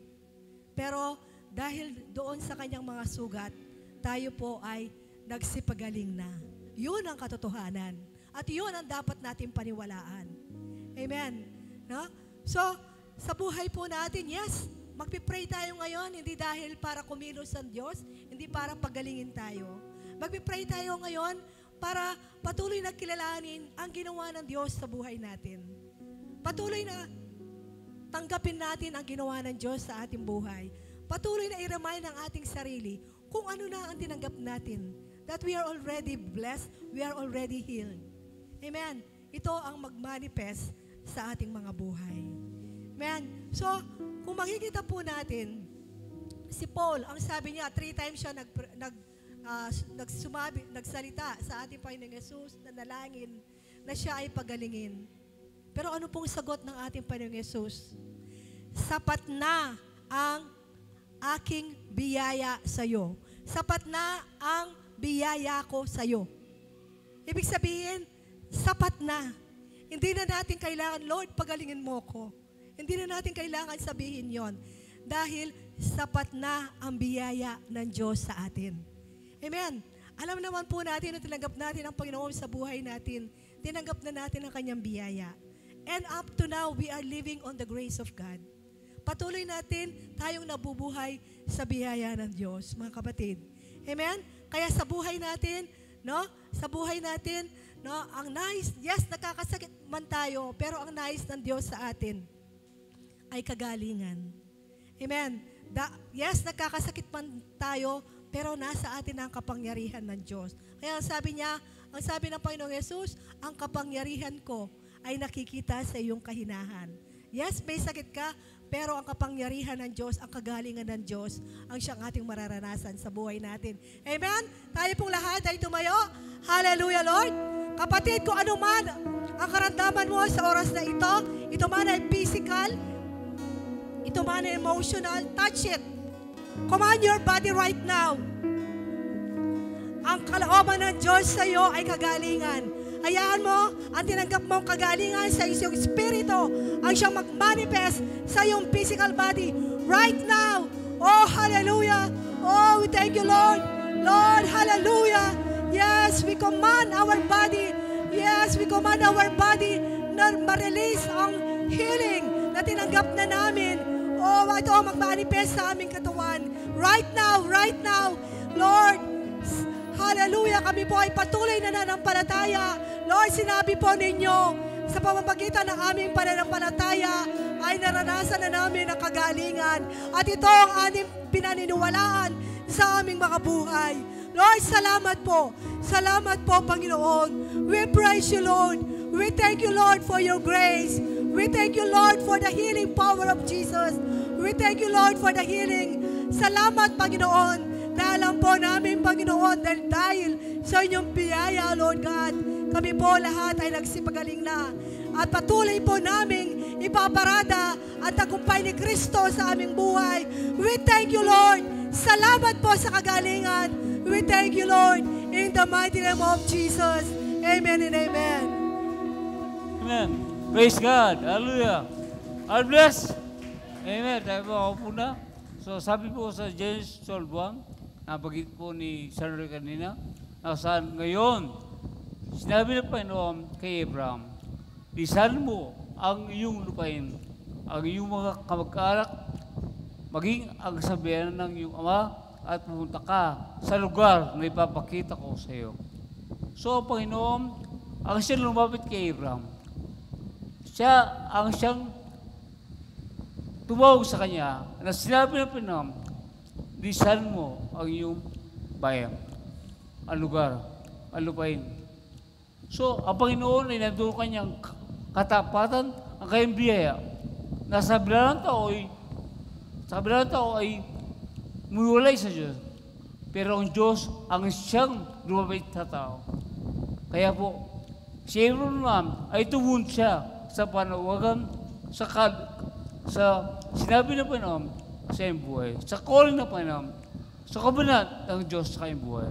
Pero dahil doon sa kanyang mga sugat, tayo po ay nagsipagaling na. Yun ang katotohanan. At yun ang dapat natin paniwalaan. Amen. No? So, sa buhay po natin, yes, magpipray tayo ngayon, hindi dahil para kumilos ang Diyos, hindi para pagalingin tayo. Magpipray tayo ngayon para patuloy na kilalanin ang ginawa ng Diyos sa buhay natin. Patuloy na tanggapin natin ang ginawa ng Diyos sa ating buhay. Patuloy na i-remind ang ating sarili kung ano na ang tinanggap natin. That we are already blessed, we are already healed. Amen. Ito ang mag-manifest sa ating mga buhay. Amen. So, kung makikita po natin, si Paul, ang sabi niya, 3 times siya nagsalita sa ating Panginoong Yesus, nanalangin na siya ay pagalingin. Pero ano pong sagot ng ating Panginoong Yesus? Sapat na ang aking biyaya sa iyo. Sapat na ang biyaya ko sa iyo. Ibig sabihin, sapat na. Hindi na natin kailangan, Lord, pagalingin mo ko. Hindi na natin kailangan sabihin yon. Dahil sapat na ang biyaya ng Diyos sa atin. Amen. Alam naman po natin na tinanggap natin ang Panginoon sa buhay natin. Tinanggap na natin ang kanyang biyaya. And up to now, we are living on the grace of God. Patuloy natin tayong nabubuhay sa biyaya ng Diyos, mga kapatid. Amen? Kaya sa buhay natin, no? Sa buhay natin, no, ang nais, yes, nakakasakit man tayo, pero ang nais ng Diyos sa atin ay kagalingan. Amen? Yes, nakakasakit man tayo, pero nasa atin ang kapangyarihan ng Diyos. Kaya ang sabi ng Panginoong Yesus, ang kapangyarihan ko ay nakikita sa iyong kahinahan. Yes, may sakit ka, pero ang kapangyarihan ng Diyos, ang kagalingan ng Diyos, ang siyang ating mararanasan sa buhay natin. Amen? Tayo pong lahat ay tumayo. Hallelujah, Lord. Kapatid, kung ano man ang karamdaman mo sa oras na ito man ay physical, ito man ay emotional, touch it. Command your body right now. Ang kalooban ng Diyos sa iyo ay kagalingan. Hayaan mo, ang tinanggap mong kagalingan sa iyong espiritu, ang siyang mag-manifest sa iyong physical body right now. Oh, hallelujah. Oh, we thank you, Lord. Lord, hallelujah. Yes, we command our body. Yes, we command our body na ma-release ang healing na tinanggap na namin. Oh, ito ang mag-manifest sa aming katawan. Right now, Lord, hallelujah, kami po ay patuloy na nananampalataya. Lord, sinabi po ninyo, sa pamamagitan ng aming pananampalataya, ay naranasan na namin ang kagalingan. At ito ang aming pinaniniwalaan sa aming mga buhay. Lord, salamat po. Salamat po, Panginoon. We praise you, Lord. We thank you, Lord, for your grace. We thank you, Lord, for the healing power of Jesus. We thank you, Lord, for the healing. Salamat, Panginoon. Alam po namin, Panginoon, dahil sa inyong biyaya, Lord God, kami po lahat ay nagsipagaling na. At patuloy po namin ipaparada ang tagumpay ni Kristo sa aming buhay. We thank you, Lord. Salamat po sa kagalingan. We thank you, Lord, in the mighty name of Jesus. Amen and amen. Amen. Praise God. Hallelujah. God bless. Amen. Tayo po ako po na. So sabi po sa Genesis 12:1, nabagit po ni Sir kanina, na saan ngayon, sinabi na Panginoon kay Abraham, lisan mo ang iyong lupain, ang iyong mga kamag-anak, maging ang sabihan ng iyong ama, at pumunta ka sa lugar na ipapakita ko sa iyo. So, Panginoon, ang siyang lumapit kay Abraham, siya ang siyang tumawag sa kanya, na sinabi ng Panginoon, lisan mo ang iyong bayan, ang lugar, ang lupain. So, ang Panginoon ay nandun kanyang katapatan, ang kanyang biyaya. Sa kabilang tao ay muwalay sa Diyos. Pero ang Diyos ang siyang lumapit sa tao. Kaya po, si Abraham ay tumun siya sa panawagan, sa sa sinabi na Panginoon sa iyong buhay, sa call na Panginoon, sa kabanat ng Diyos sa iyong buhay.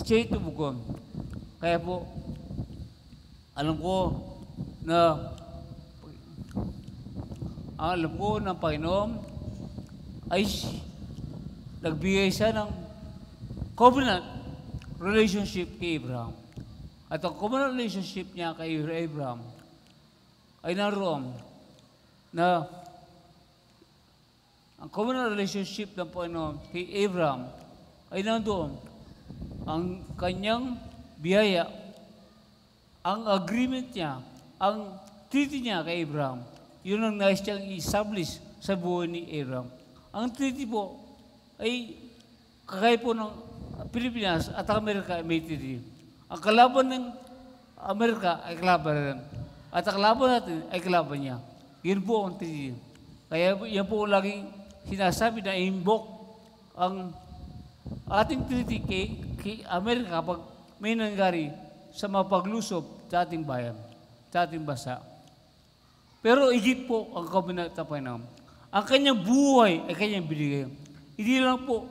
Siya itubugon. Kaya po, alam ko na ang alam ko ng Panginoon ay nagbigay siya ng covenant relationship kay Abraham. At ang covenant relationship niya kay Abraham ay naroon na ang covenant relationship ng Panginoon kay Abraham ay nandoon ang kanyang biyaya, ang agreement niya, ang treaty niya kay Abraham. Yun ang nais niyang i-establish sa buhay ni Abraham. Ang treaty po ay kagaya po ng Pilipinas at Amerika may treaty. Ang kalaban ng Amerika ay kalaban rin. At ang kalaban natin ay kalaban niya. Yun po ang treaty. Kaya yan po laging sinasabi na invoke ang ating treaty kay Amerika kapag may nangyari sa mapaglusob sa ating bayan, sa ating bansa. Pero higit po ang covenant na Panginoon. Ang kanyang buhay ay kanyang binigay. Hindi lang po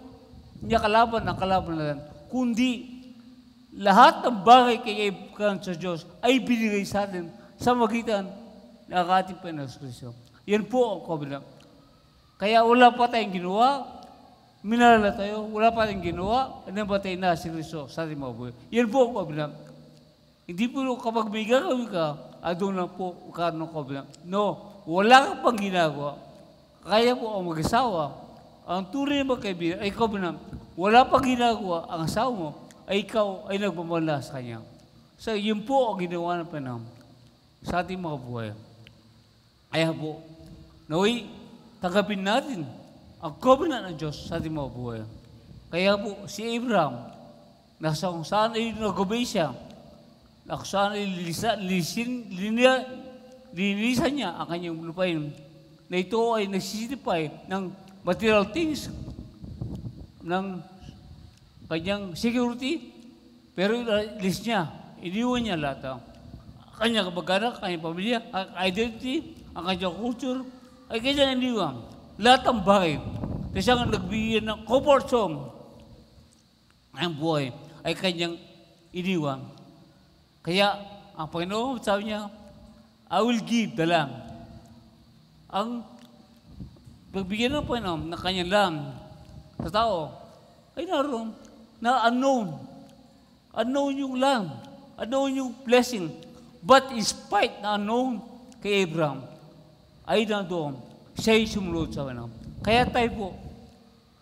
niya kalaban ang kalaban natin, kundi lahat ng bagay kay Abraham sa Diyos ay binigay sa atin sa magitan ng ating Panginoon Kristo. Yan po ang covenant. Kaya wala pa tayong ginawa, minala tayo, wala pa tayong ginawa, nabatay na si Kristo sa ating mga buhay. Yan po ang covenant. Hindi po kapag may gagawin ka, doon lang po ka ng covenant. No, wala ka pang ginagawa. Kaya po ang mag-asawa, ang tunay na magkaibigan ay covenant. Wala pang ginagawa ang asawa mo, ay ikaw ay nagmamala sa kanya. So, yun po ang ginawa ng Panginoon sa ating mga buhay. Kaya po, naway, tanggapin natin ang covenant ng Diyos sa ating mga buhay. Kaya po, si Abraham, nasa kung saan ay nag-obey siya, na kung saan ay linisan niya ang kanyang lupain, na ito ay nagsisitipay ng material things, ng kanyang security, pero list niya, iniwan niya lahat. Kanyang kabag-anak, kanyang pamilya, ang identity, ang kanyang culture, ay kanyang iniwan. Lahat ng bagay. Kasi ang nagbigyan ng comfort zone ang buhay ay kanyang iniwan. Kaya, ang Panginoon, sabi niya, I will give the land. Ang pagbigyan ng Panginoon ng kanyang land sa tao ay naroon na unknown. Unknown yung land. Unknown yung blessing. But in spite na unknown kay Abraham, ay nandoon, siya'y sumunod sa Panginoon. Kaya tayo po,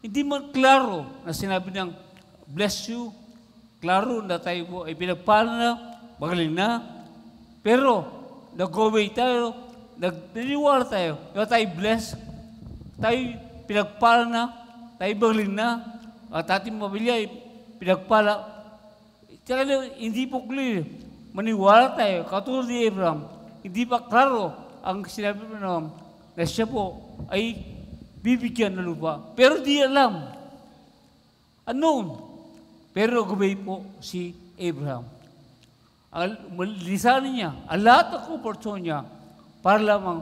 hindi man klaro na sinabi ng bless you, klaro na tayo po ay pinagpala na, magaling na, pero nag-obey tayo, nag-naniwala tayo, na tayo bless, tayo pinagpala na, tayo magaling na, at ating pamilya ay pinagpala. Hindi po clear, maniwala tayo, katulad ni Abraham, hindi pa klaro ang sinabi mo na siya po ay bibigyan ng lupa. Pero di alam. Unknown. Pero gabay po si Abraham. Lisanin niya, ang lahat ng comfort zone niya para lamang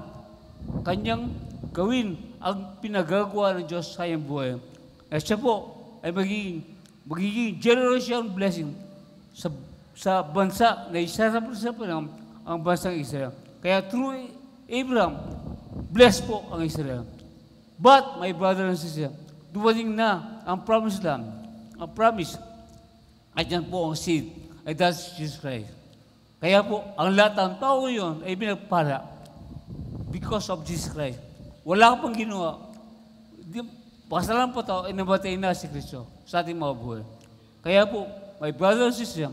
kanyang gawin ang pinagagawa ng Diyos sa kanyang buhay. Na siya po ay magiging generation blessing sa bansa na isasap sa Panginoon ang bansang Israel. Kaya through Abraham, blessed po ang Israel. But, my brother and sister, dumating na ang promised land. Ang promise, at yan po ang seed, ay that's Jesus Christ. Kaya po, ang lahat ng tao yun ay pinagpala because of Jesus Christ. Wala ka pang ginawa. Pasalan po tao, ay nabatay na si Kristo sa ating mga buhay. Kaya po, my brother and sister,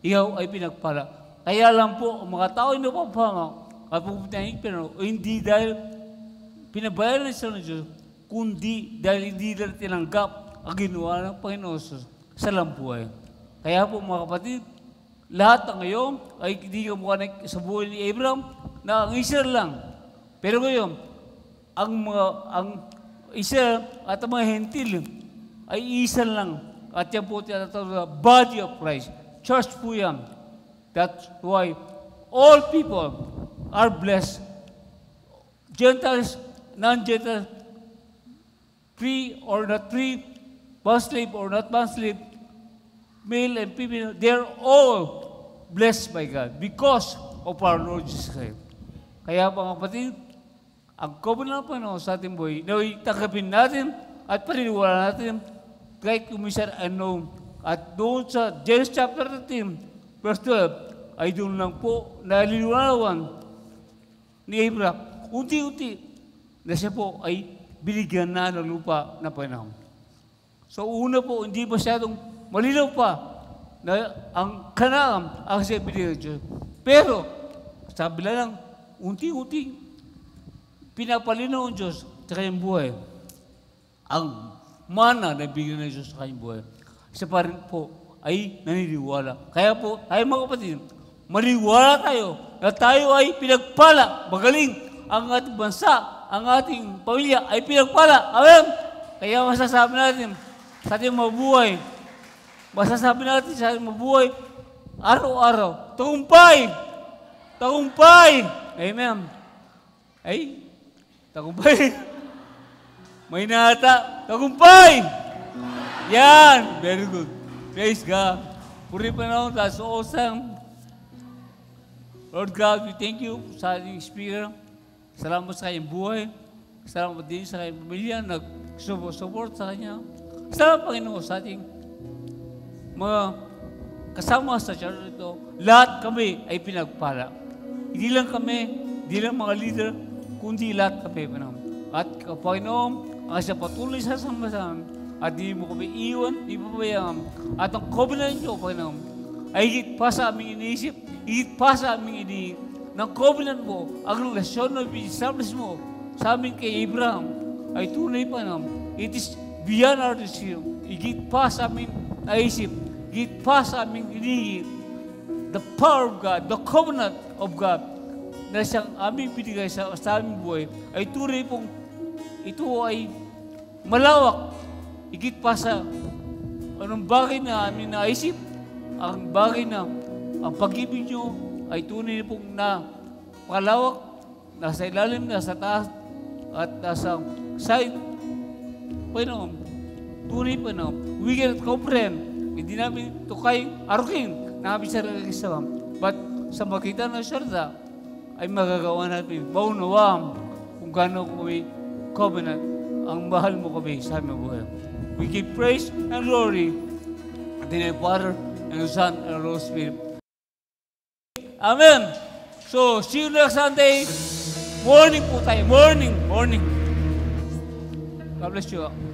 ikaw ay pinagpala. Kaya lang po, ang mga tao ay napapama at pupuntahin pero hindi dahil pinabayaran sila ng Diyos, kundi dahil hindi nila tinanggap ang ginawa ng Panginoon sa lambuhay. Kaya po mga kapatid, lahat ng ngayon ay hindi kamukha sa buhay ni Abraham na ang Israel lang. Pero ngayon, ang Israel at ang mga Hentil ay isa lang. At yan po tinatawag na body of Christ. Church po yan. That's why all people are blessed Gentiles, non-Gentiles, free or not free, bond slave or not bond slave, male and female, they're all blessed by God because of our Lord Jesus Christ. Kaya mga kapatid, ang covenant ng Panginoon sa ating buhay, naway tanggapin natin at paniniwala natin kahit kumisan ano. At doon sa Genesis chapter 13, verse 12, ay doon lang po naliliwanawan ni Abraham, unti-unti na siya po ay binigyan na ng lupa na Panginoon. So una po, hindi masyadong malinaw pa na ang Kanaan ang siya binigyan ng Diyos. Pero, sabi lang, unti-unti, pinapalinaw ng Diyos sa kanyang buhay. Ang mana na bigyan ng Diyos sa kanyang buhay. Isa pa rin po ay naniniwala. Kaya po, tayo mga kapatid, maniwala tayo na tayo ay pinagpala, magaling ang ating bansa, ang ating pamilya ay pinagpala. Amen? Kaya masasabi natin sa ating mabuhay, araw-araw, tagumpay! Tagumpay! Amen. Ay, tagumpay. May nata, tagumpay! Yan! Very good. Praise God. Puri pa na that's awesome. Lord God, we thank you sa ating speaker. Salamat sa kanyang buhay. Salamat din sa kanyang pamilya na nag-support sa kanya. Salamat, Panginoon, sa ating mga kasama sa church ito. Lahat kami ay pinagpala. Hindi lang kami, hindi lang mga leader, kundi lahat kami, Panginoon. At Panginoon, ang siya patuloy sa sama-sama at hindi mo kami iwan, hindi mo pabayaan. At ang covenant niyo, Panginoon, ay higit pa sa aming iniisip, higit pa sa aming iniisip. Ng covenant mo, ang relasyon na establish mo sa amin kay Abraham ay tunay pa naman. It is beyond our decision. Higit pa sa aming naisip, higit pa sa aming iniisip. The power of God, the covenant of God na siyang aming binigay sa aming buhay ay tunay pong ito ay malawak. Higit pa sa anong bagay na aming naisip, ang bagay na ang pag-ibig nyo ay tunay pong na palawak, nasa ilalim, nasa taas, at nasa side. Panginoon, tunay pa na, we cannot comprehend. Hindi namin ito kayong arukin na aming sarili kasama. But sa makita ng syarda, ay magagawa natin, maunawaan kung gano'n kami covenant, ang mahal mo kami sa aming buhay. We give praise and glory to the Father and the Son and the Holy Spirit. Amen. So, see you next Sunday. Morning po tayo. Morning. God bless you.